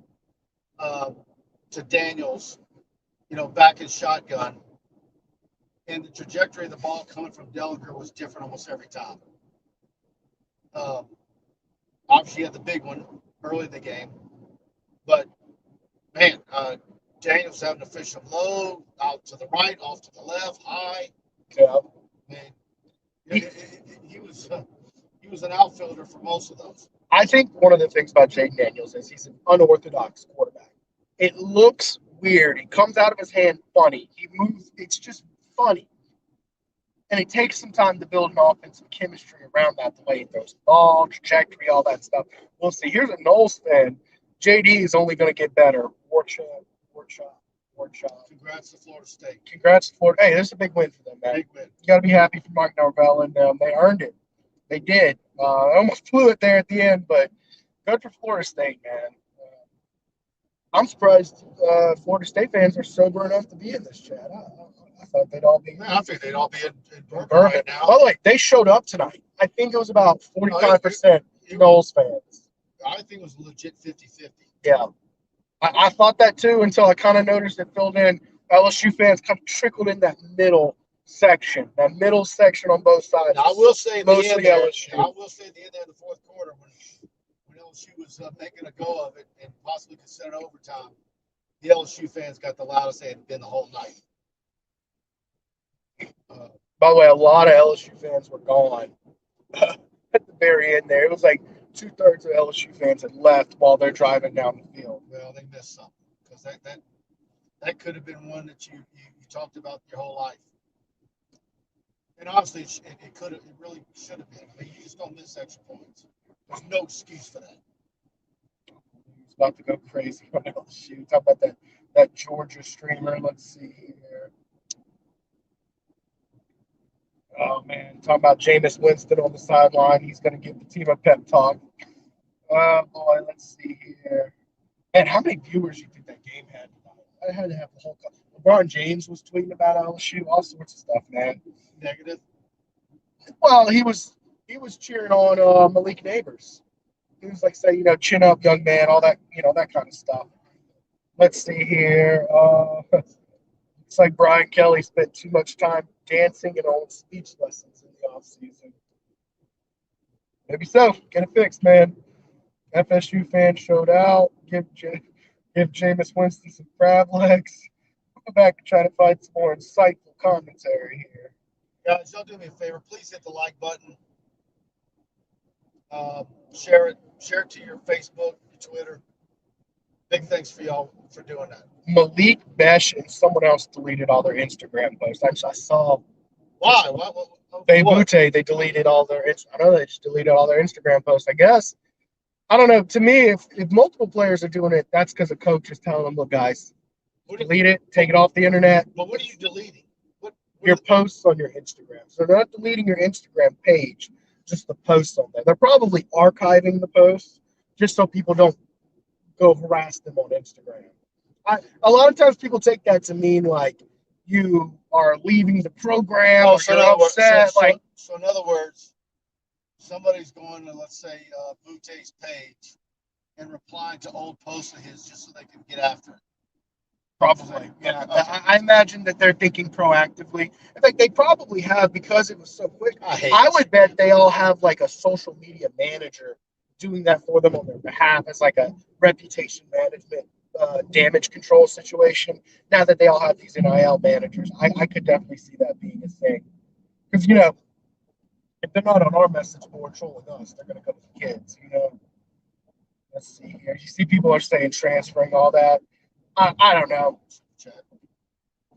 to Daniels, back in shotgun, and the trajectory of the ball coming from Dellinger was different almost every time. Obviously, he had the big one early in the game, but man, Daniels having to fish him low, out to the right, off to the left, high. Yeah, man, he was an outfielder for most of those. I think one of the things about Jaden Daniels is he's an unorthodox quarterback. It looks weird. He comes out of his hand funny. He moves. It's just funny. And it takes some time to build an offensive chemistry around that, the way he throws the ball, trajectory, all that stuff. We'll see. Here's a Knowles fan. JD is only going to get better. Workshop. Congrats to Florida State. Congrats to Florida. Hey, this is a big win for them, man. Big win. You got to be happy for Mike Norvell and them. They earned it. They did. I almost flew it there at the end, but good for Florida State, man. I'm surprised Florida State fans are sober enough to be in this chat. I thought they'd all be. I think they'd all be in Burbank right now. By the way, they showed up tonight. I think it was about 45% Knowles fans. I think it was legit 50-50. Yeah. I thought that too until I kind of noticed it filled in. LSU fans kind of trickled in that middle section on both sides. Now, I will say mostly the end there, LSU. I will say the end there of the fourth quarter when LSU was making a go of it and possibly considered overtime, the LSU fans got the loudest they had been the whole night. By the way, a lot of LSU fans were gone at the very end there. It was like 2/3 of LSU fans had left while they're driving down the field. Well, they missed something because that could have been one that you talked about your whole life. And obviously, it really should have been. I mean, you just don't miss extra points. There's no excuse for that. He's about to go crazy on LSU. Talk about that Georgia streamer. Let's see here. Oh, man. Talking about Jameis Winston on the sideline. He's going to give the team a pep talk. Oh, boy. Let's see here. Man, how many viewers do you think that game had tonight? I had to have the whole – LeBron James was tweeting about LSU, all sorts of stuff, man. Negative. Well, he was cheering on Malik Neighbors. He was like, say, chin up, young man, all that, that kind of stuff. Let's see here. It's like Brian Kelly spent too much time dancing and on speech lessons in the offseason. Maybe so. Get it fixed, man. FSU fans showed out. Give Jameis Winston some crab legs. Go back and try to find some more insightful commentary here. Guys, y'all do me a favor. Please hit the like button. Share it to your Facebook, your Twitter. Big thanks for y'all for doing that. Malik Besh and someone else deleted all their Instagram posts. I saw. Why? Bute, they deleted all their. I know they just deleted all their Instagram posts. I guess. I don't know. To me, if multiple players are doing it, that's because a coach is telling them, "Look, guys, delete it, take it off the internet." But what are you deleting? Your posts on your Instagram. So they're not deleting your Instagram page, just the posts on there. They're probably archiving the posts just so people don't go harass them on Instagram. A lot of times people take that to mean like you are leaving the program or you're upset. So in other words, somebody's going to, let's say, Bute's page and replying to old posts of his just so they can get after it. Probably, yeah. I imagine that they're thinking proactively. In fact, they probably have because it was so quick. I would bet they all have like a social media manager doing that for them on their behalf as like a reputation management, damage control situation. Now that they all have these NIL managers, I could definitely see that being a thing. Because, if they're not on our message board trolling us, they're going to go to the kids, Let's see here. You see people are saying transferring all that. I don't know.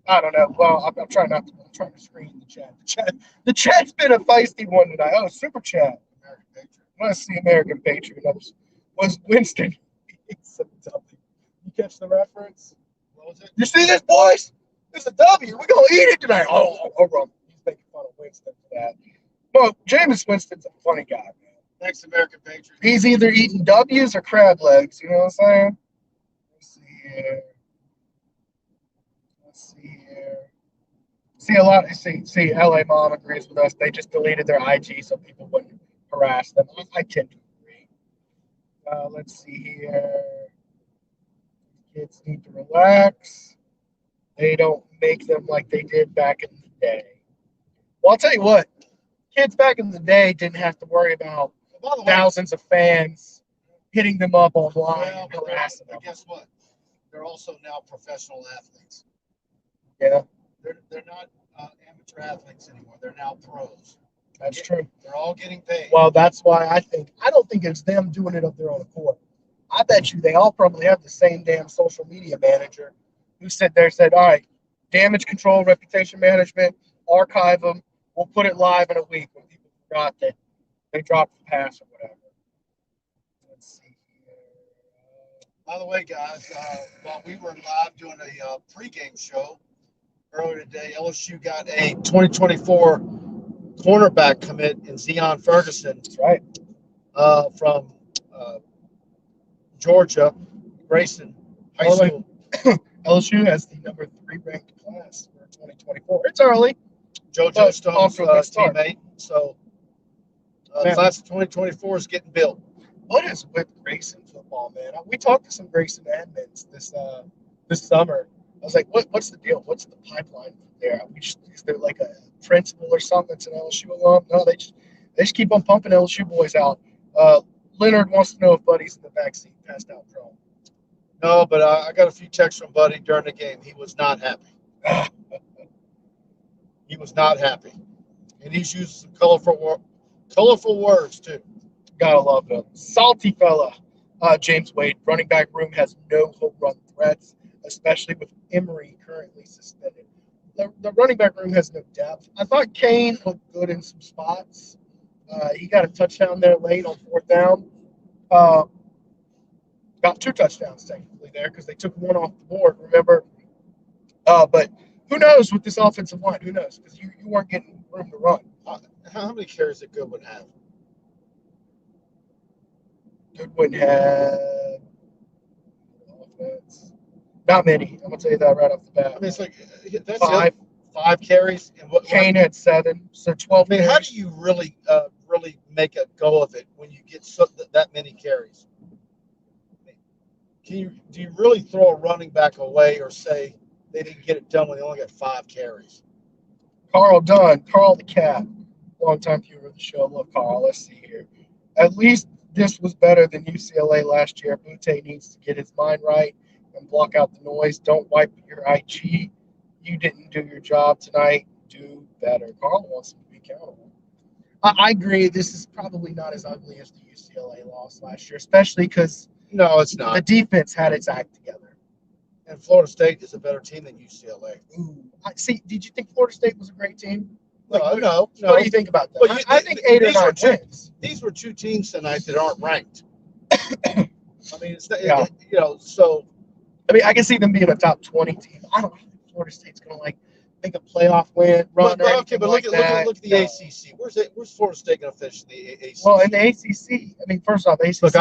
I don't know. Well, I'm trying to screen the chat. The chat's been a feisty one tonight. Oh, super chat. American Patriot. Let's see, American Patriot. Was Winston. He's a W. You catch the reference? What was it? You see this, boys? It's a W. We're gonna eat it tonight. Oh, he's making fun of Winston for that. Well, Jameis Winston's a funny guy, man. Thanks, American Patriot. He's either eating W's or crab legs. You know what I'm saying? Let's see here. See, LA Mom agrees with us. They just deleted their IG so people wouldn't harass them. I tend to agree. Let's see here. Kids need to relax. They don't make them like they did back in the day. Well, I'll tell you what. Kids back in the day didn't have to worry about thousands of fans hitting them up online and harassing them. But guess what? They're also now professional athletes. Yeah. They're not amateur athletes anymore. They're now pros. That's true. They're all getting paid. Well, that's why I don't think it's them doing it of their own accord. I bet you they all probably have the same damn social media manager who said, all right, damage control, reputation management, archive them. We'll put it live in a week when people forgot that they dropped the pass or whatever. Let's see here. By the way, guys, while we were live doing a pregame show earlier today, LSU got a 2024 cornerback commit in Zion Ferguson. That's right. From Georgia, Grayson High School. LSU has the number 3 ranked class for 2024. It's early. JoJo Stone's teammate. So, class of 2024 is getting built. What is with Grayson football, man? We talked to some Grayson admins this summer. I was like, what's the deal? What's the pipeline there? Is there like a principal or something that's an LSU alum? No, they just keep on pumping LSU boys out. Leonard wants to know if Buddy's in the backseat, passed out prone. No, but I got a few texts from Buddy during the game. He was not happy. He was not happy. And he's using some colorful words, too. Gotta love him. Salty fella. James Wade, running back room has no home run threats, especially with Emory currently suspended. The running back room has no depth. I thought Kane looked good in some spots. He got a touchdown there late on 4th down. Got 2 touchdowns technically there because they took 1 off the board, remember? But who knows with this offensive line? Who knows? Because you weren't getting room to run. How many carries did Goodwin have? Goodwin had offense. Not many. I'm gonna tell you that right off the bat. I mean, it's like that's Five carries. And Kane had 7, so 12. I mean, how do you really make a go of it when you get that many carries? Do you really throw a running back away or say they didn't get it done when they only got 5 carries? Carl Dunn, Carl the Cat, longtime viewer of the show. Love Carl. Let's see here. At least this was better than UCLA last year. Butte needs to get his mind right and block out the noise. Don't wipe your IG. You didn't do your job tonight. Do better. Carl wants him to be accountable. I agree. This is probably not as ugly as the UCLA loss last year, especially because no, it's not. The defense had its act together. And Florida State is a better team than UCLA. Ooh. See, did you think Florida State was a great team? No. What do you think about that? Well, I think 8 or 9 wins. These were 2 teams tonight that aren't ranked. I mean, it's Yeah. So. I mean, I can see them being a top 20 team. I don't think Florida State's going to make a playoff run. But look that. Look at the ACC. Where's Florida State going to finish in the ACC? Well, in the ACC, I mean, first off, ACC was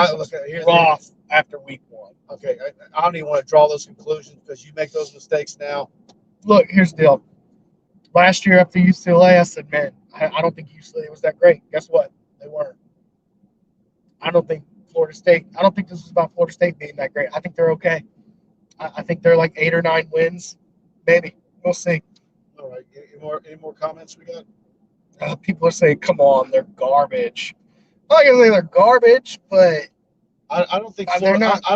rough after week 1. Okay, I don't even want to draw those conclusions because you make those mistakes now. Look, here's the deal. Last year after UCLA, I said, man, I don't think UCLA was that great. Guess what? They weren't. I don't think this was about Florida State being that great. I think they're okay. I think they're like 8 or 9 wins, maybe. We'll see. All right. Any more comments we got? People are saying, "Come on, they're garbage." I'm not gonna say they're garbage, but I don't think I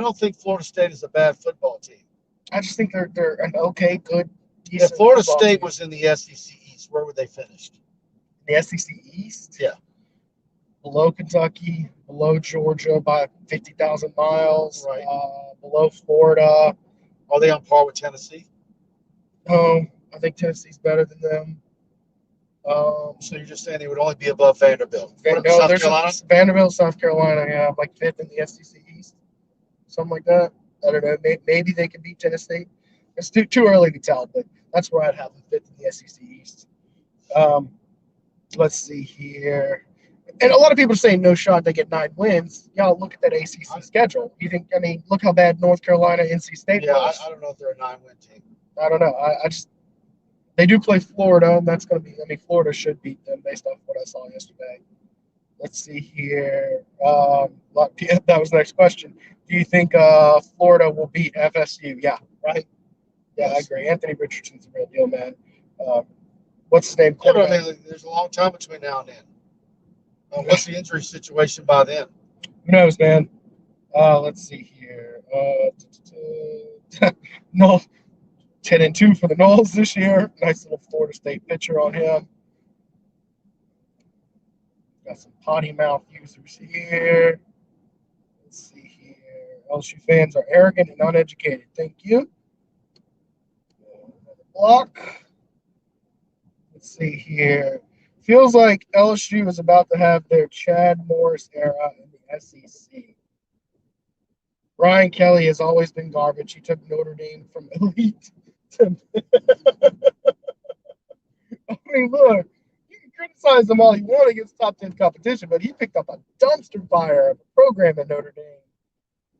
don't think Florida State is a bad football team. I just think they're an okay, good, decent. If Florida State was in the SEC East, where would they finish? The SEC East? Yeah. Below Kentucky, below Georgia by 50,000 miles. Right. Below Florida. Are they on par with Tennessee? I think Tennessee's better than them. So you're just saying they would only be above Vanderbilt? South Carolina? Vanderbilt, South Carolina, yeah, like 5th in the SEC East, something like that. I don't know. Maybe they can beat Tennessee. It's too early to tell, but that's where I'd have them 5th in the SEC East. Let's see here. And a lot of people are saying no shot they get 9 wins. Y'all look at that ACC schedule. You think? I mean, look how bad North Carolina, NC State was. I don't know if they're a 9-win team. I don't know. I just they do play Florida, and that's going to be. I mean, Florida should beat them based off what I saw yesterday. Let's see here. That was the next question. Do you think Florida will beat FSU? Yeah, right. Yeah, I agree. Anthony Richardson's a real deal, man. What's his name? There's a long time between now and then. What's the injury situation by then? Who knows, man? Let's see here. No, 10-2 for the Noles this year. Nice little Florida State picture on him. Got some potty mouth users here. Let's see here. LSU fans are arrogant and uneducated. Thank you. Another block. Let's see here. Feels like LSU is about to have their Chad Morris era in the SEC. Brian Kelly has always been garbage. He took Notre Dame from elite to I mean, look, you can criticize him all you want against top 10 competition, but he picked up a dumpster fire of a program at Notre Dame.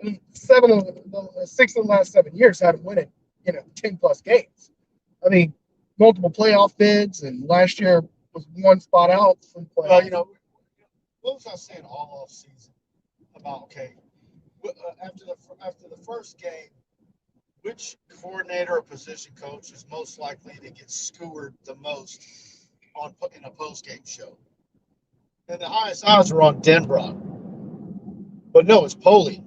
And 6 of the last 7 years had him winning, 10-plus games. I mean, multiple playoff bids, and last year was 1 spot out from playoff. Well, what was I saying all off season about after the first game, which coordinator or position coach is most likely to get skewered the most in a post-game show? And the highest odds were on Denbrock. But no, it's Poley.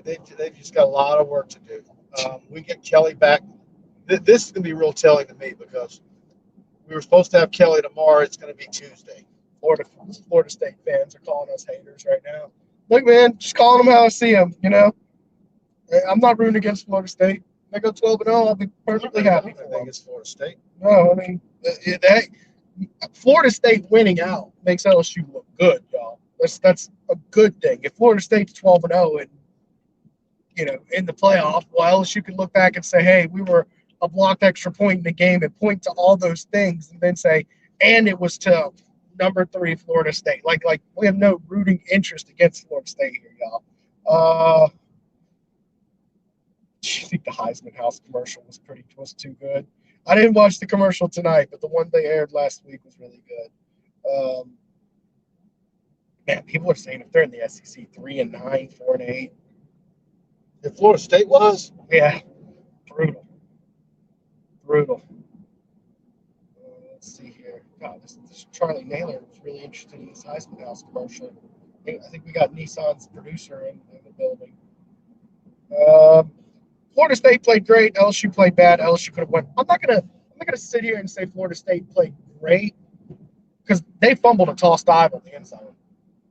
They've just got a lot of work to do. We get Kelly back. This is going to be real telling to me because we were supposed to have Kelly tomorrow. It's going to be Tuesday. Florida State fans are calling us haters right now. Look, man, just calling them how I see them, I'm not rooting against Florida State. If they go 12-0, I'll be perfectly happy. I think it's Florida State. No, I mean, Florida State winning out makes LSU look good, y'all. That's a good thing. If Florida State's 12-0 and, in the playoff, well, LSU can look back and say, hey, we were a blocked extra point in the game and point to all those things and then say, and it was to number 3 Florida State. Like we have no rooting interest against Florida State here, y'all. I think the Heisman House commercial was too good. I didn't watch the commercial tonight, but the one they aired last week was really good. Man, people are saying if they're in the SEC, 3-9, 4-8. If Florida State was, Yeah, brutal. Let's see here. God, this Charlie Naylor was really interested in this Heisman House commercial. I think we got Nissan's producer in the building. Florida State played great. LSU played bad. LSU could have won. I'm not gonna sit here and say Florida State played great because they fumbled a tossed dive on the end zone.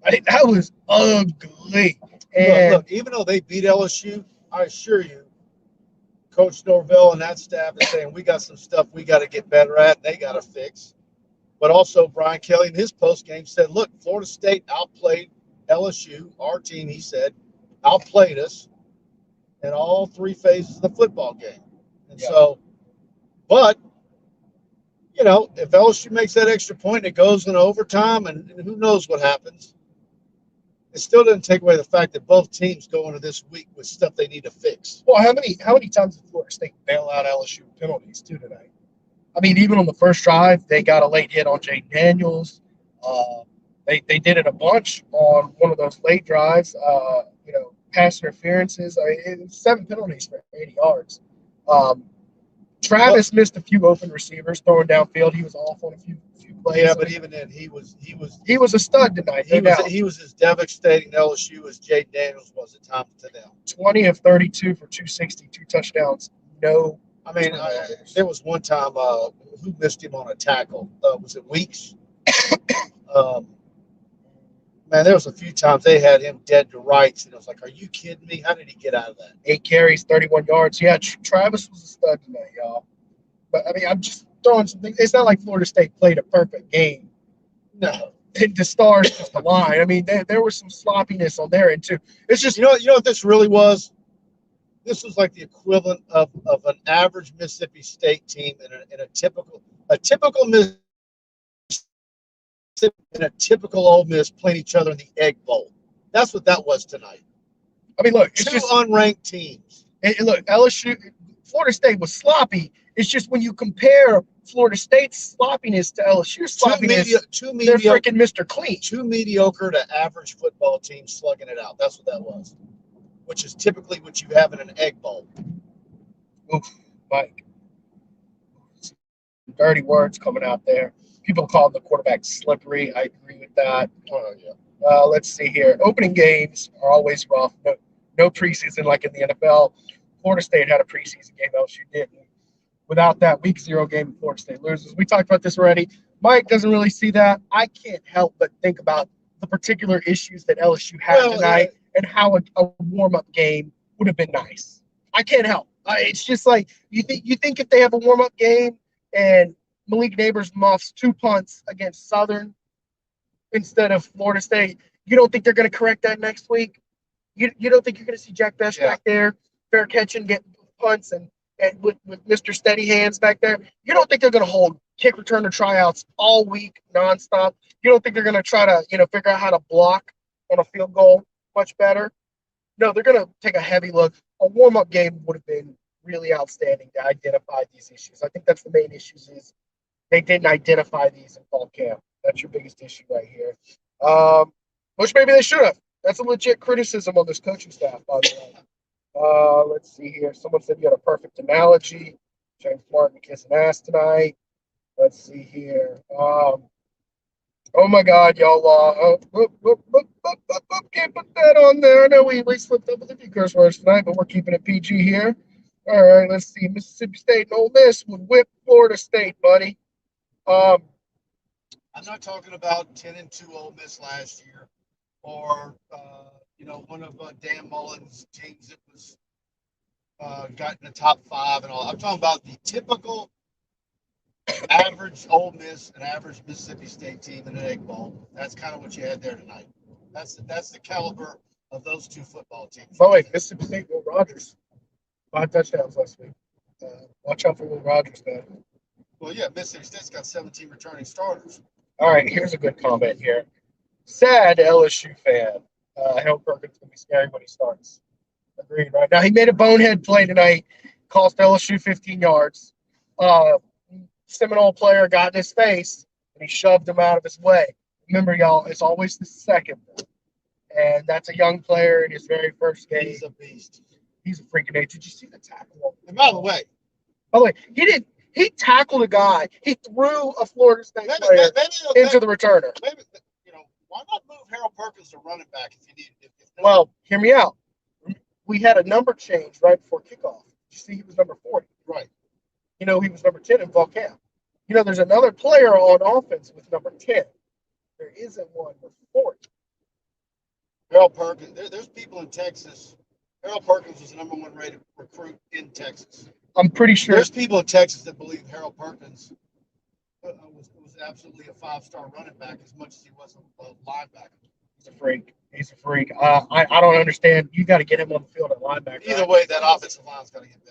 That was ugly. And look, even though they beat LSU, I assure you, Coach Norvell and that staff is saying we got some stuff we got to get better at. They got to fix. But also Brian Kelly in his postgame said, look, Florida State outplayed LSU, our team, he said, outplayed us in all 3 phases of the football game. And so, but, you know, if LSU makes that extra point, it goes in overtime, and who knows what happens. It still doesn't take away the fact that both teams go into this week with stuff they need to fix. Well, how many times did Florida State bail out LSU penalties too tonight? I mean, even on the first drive, they got a late hit on Jaden Daniels. They did it a bunch on one of those late drives. Pass interferences. It was 7 penalties for 80 yards. Travis missed a few open receivers throwing downfield. He was off on a few plays. Yeah, but even then, he was a stud tonight. He was as devastating to LSU as Jaden Daniels was at times to them. 20 of 32 for 260, 2 touchdowns. No. I mean, there was one time who missed him on a tackle. Was it Weeks? Man, there was a few times they had him dead to rights, and I was like, "Are you kidding me? How did he get out of that?" 8 carries, 31 yards. Yeah, Travis was a stud tonight, y'all. But I mean, I'm just throwing something. It's not like Florida State played a perfect game. No, the stars just aligned. I mean, there was some sloppiness on their end too. It's just you know what this really was. This was like the equivalent of an average Mississippi State team in a typical Mississippi and a typical Ole Miss playing each other in the Egg Bowl. That's what that was tonight. I mean, look, it's 2 just unranked teams. And look, Florida State was sloppy. It's just when you compare Florida State's sloppiness to LSU's sloppiness, they're freaking Mr. Clean. 2 mediocre to average football teams slugging it out. That's what that was, which is typically what you have in an Egg Bowl. Oof, Mike. Dirty words coming out there. People call the quarterback slippery. I agree with that. Oh, yeah. Let's see here. Opening games are always rough. No preseason like in the NFL. Florida State had a preseason game. LSU didn't. Without that, week 0 game, Florida State loses. We talked about this already. Mike doesn't really see that. I can't help but think about the particular issues that LSU had tonight and how a warm-up game would have been nice. I can't help. It's just like you think if they have a warm-up game and Malik Neighbors muffs 2 punts against Southern instead of Florida State, you don't think they're going to correct that next week? You don't think you're going to see Jack Best back there, fair catching, get punts, and with Mr. Steady Hands back there? You don't think they're going to hold kick return to tryouts all week nonstop? You don't think they're going to try to figure out how to block on a field goal much better? No, they're going to take a heavy look. A warm-up game would have been really outstanding to identify these issues. I think that's the main issue is they didn't identify these in fall camp. That's your biggest issue right here. Which maybe they should have. That's a legit criticism on this coaching staff, by the way. Let's see here. Someone said you had a perfect analogy. James Martin kissing ass tonight. Let's see here. Oh my God, y'all! Can't put that on there. I know we slipped up with a few curse words tonight, but we're keeping it PG here. All right, let's see. Mississippi State and Ole Miss would whip Florida State, buddy. I'm not talking about 10-2 Ole Miss last year, or one of Dan Mullen's teams that was got in the top 5 and all. I'm talking about the typical average Ole Miss and average Mississippi State team in an Egg Bowl. That's kind of what you had there tonight. That's the caliber of those 2 football teams. Oh wait, Mississippi State, Will Rogers, 5 touchdowns last week. Watch out for Will Rogers, man. Well, yeah, Mississippi State's got 17 returning starters. All right, here's a good comment here. Sad LSU fan. Harold Perkins going to be scary when he starts. Agreed, right? Now, he made a bonehead play tonight, cost LSU 15 yards. Seminole player got in his face, and he shoved him out of his way. Remember, y'all, it's always the second. And that's a young player in his very first game. He's a beast. He's a freaking ace. Did you see the tackle? And by the way, he tackled a guy. He threw a Florida State player into the returner. Maybe, why not move Harold Perkins to running back if you need it? Well, hear me out. We had a number change right before kickoff. You see, he was number 40. Right. He was number 10 in fall camp. There's another player on offense with number 10. There isn't one with 40. Harold Perkins, there's people in Texas. Harold Perkins was the number 1 rated recruit in Texas. I'm pretty sure. There's people in Texas that believe Harold Perkins was absolutely a 5-star running back as much as he was a linebacker. He's a freak. I don't understand. You got to get him on the field at linebacker. Either way, that offensive line's got to get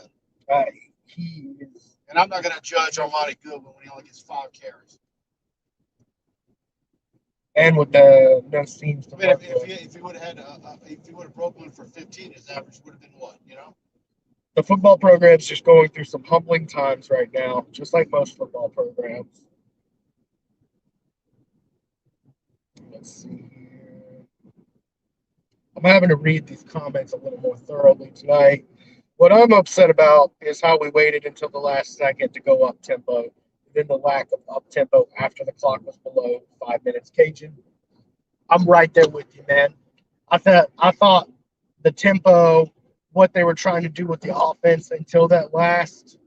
better. He is. And I'm not going to judge Armani Goodwin when he only gets 5 carries. And with the no seams to work with. If he would have broke one for 15, his average would have been what, The football program's just going through some humbling times right now, just like most football programs. Let's see here. I'm having to read these comments a little more thoroughly tonight. What I'm upset about is how we waited until the last second to go up tempo, and then the lack of up tempo after the clock was below 5 minutes. Cajun, I'm right there with you, man. I thought the tempo, what they were trying to do with the offense until that last,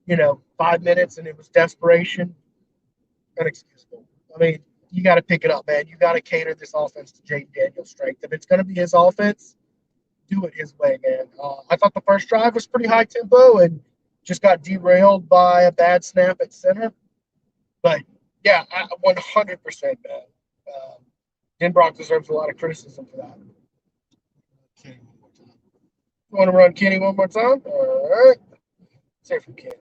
5 minutes, and it was desperation, unexcusable. I mean, you got to pick it up, man. You got to cater this offense to Jaden Daniels' strength. If it's going to be his offense, do it his way, man. I thought the first drive was pretty high tempo and just got derailed by a bad snap at center. But, yeah, 100%, man. Denbrock deserves a lot of criticism for that. Kenny, one more time. You want to run Kenny one more time? All right. Let's hear from Kenny.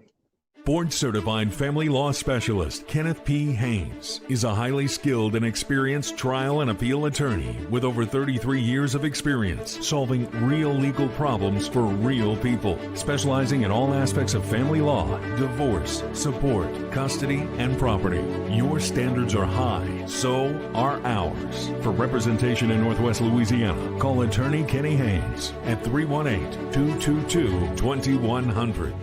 Board-certified family law specialist Kenneth P. Haynes is a highly skilled and experienced trial and appeal attorney with over 33 years of experience solving real legal problems for real people, specializing in all aspects of family law, divorce, support, custody, and property. Your standards are high, so are ours. For representation in Northwest Louisiana, call attorney Kenny Haynes at 318-222-2100.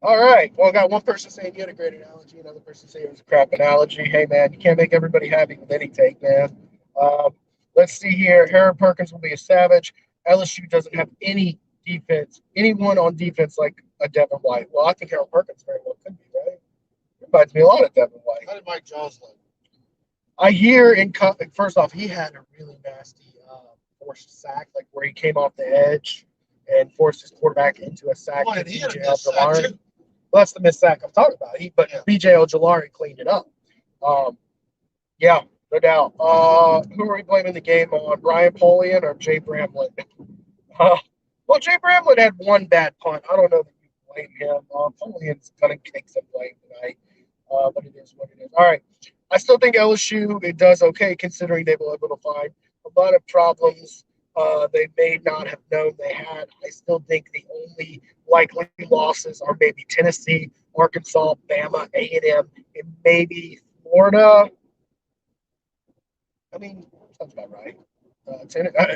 All right. Well, I got one person saying you had a great analogy, another person saying it was a crap analogy. Hey, man, you can't make everybody happy with any take, man. Let's see here. Harold Perkins will be a savage. LSU doesn't have any defense, anyone on defense like a Devin White. Well, I think Harold Perkins very well could be, right? Reminds me a lot of Devin White. How did Mike Jones look? I hear first off, he had a really nasty forced sack, like where he came off the edge and forced his quarterback into a sack. Oh, and he had a missed sack, too. Well, that's the missed sack I'm talking about. BJ Ojolari cleaned it up. Yeah, no doubt. Who are we blaming the game on? Brian Polian or Jay Bramlett? Well, Jay Bramlett had one bad punt. I don't know that you blame him. Polian's going to take some blame tonight. But it is what it is. All right. I still think LSU, it does okay considering they were able to find a lot of problems they may not have known they had. I still think the only likely losses are maybe Tennessee, Arkansas, Bama, A&M, and maybe Florida. I mean, sounds about right.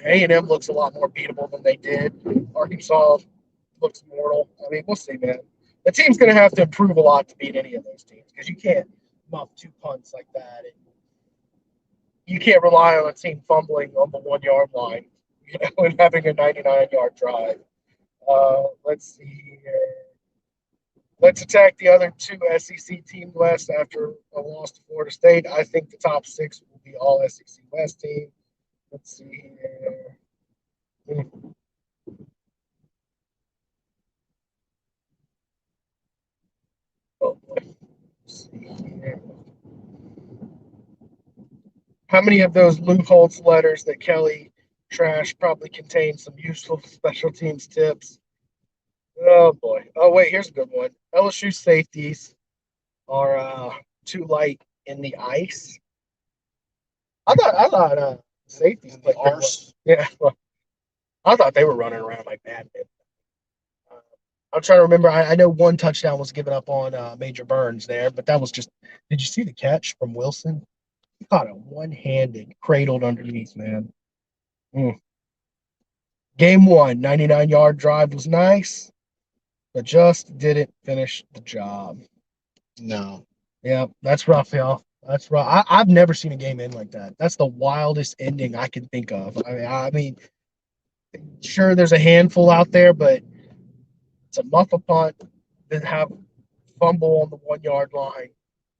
A&M looks a lot more beatable than they did. Arkansas looks mortal. I mean, we'll see, man. The team's going to have to improve a lot to beat any of those teams because you can't muff 2 punts like that. And you can't rely on a team fumbling on the 1-yard line, and having a 99-yard drive. Let's see here. Let's attack the other 2 SEC teams West after a loss to Florida State. I think the top 6 will be all SEC West team. Let's see here. Oh boy. Let's see here. How many of those Lou Holtz letters that Kelly trash probably contain some useful special teams tips? Oh boy. Oh wait, here's a good one. LSU safeties are too light in the ice. I thought safeties And played the pretty well. arse. Yeah, well, I thought they were running around like madmen. Uh, I'm trying to remember. I know one touchdown was given up on Major Burns there, but that was just. Did you see the catch from Wilson? He caught it one-handed, cradled underneath, man. Mm. Game 1, 99-yard drive was nice, but just didn't finish the job. No. Yeah, that's rough, y'all. That's rough. I've never seen a game end like that. That's the wildest ending I can think of. I mean, sure, there's a handful out there, but it's a muff a punt, then have fumble on the 1 yard line,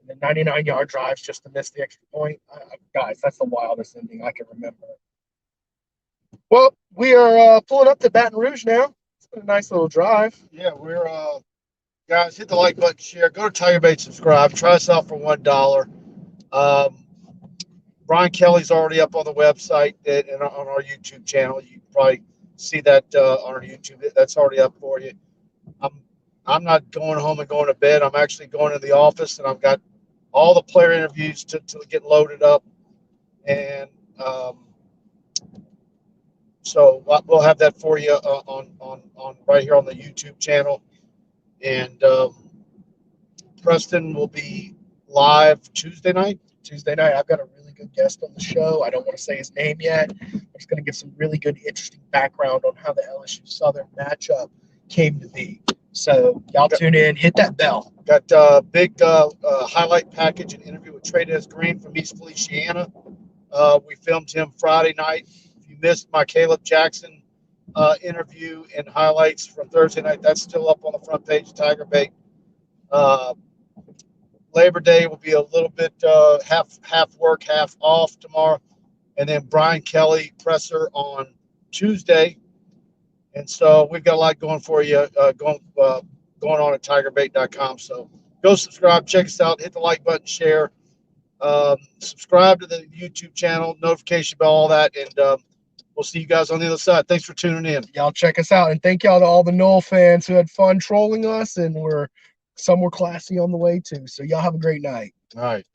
and then 99-yard drives just to miss the extra point. Guys, that's the wildest ending I can remember. Well, we are pulling up to Baton Rouge now. It's been a nice little drive. Yeah, we're guys, hit the like button, share, go to TigerBait, subscribe, try us out for $1. Brian Kelly's already up on the website and on our YouTube channel. You can probably see that on our YouTube. That's already up for you. I'm not going home and going to bed. I'm actually going to the office, and I've got all the player interviews to get loaded up, and so we'll have that for you on right here on the YouTube channel. And Preston will be live Tuesday night. I've got a really good guest on the show. I don't want to say his name yet. I'm just going to give some really good, interesting background on how the LSU Southern matchup came to be. So y'all tune in, hit that bell. Got a big highlight package and interview with Trades Green from East Feliciana. We filmed him Friday night. If you missed my Caleb Jackson interview and highlights from Thursday night, that's still up on the front page of TigerBait. Labor Day will be a little bit half work, half off tomorrow, and then Brian Kelly presser on Tuesday. And so we've got a lot going for you going on at TigerBait.com. So go subscribe, check us out, hit the like button, share, subscribe to the YouTube channel, notification bell, all that, and we'll see you guys on the other side. Thanks for tuning in. Y'all check us out, and thank y'all to all the Knoll fans who had fun trolling us, and some were classy on the way too. So y'all have a great night. All right.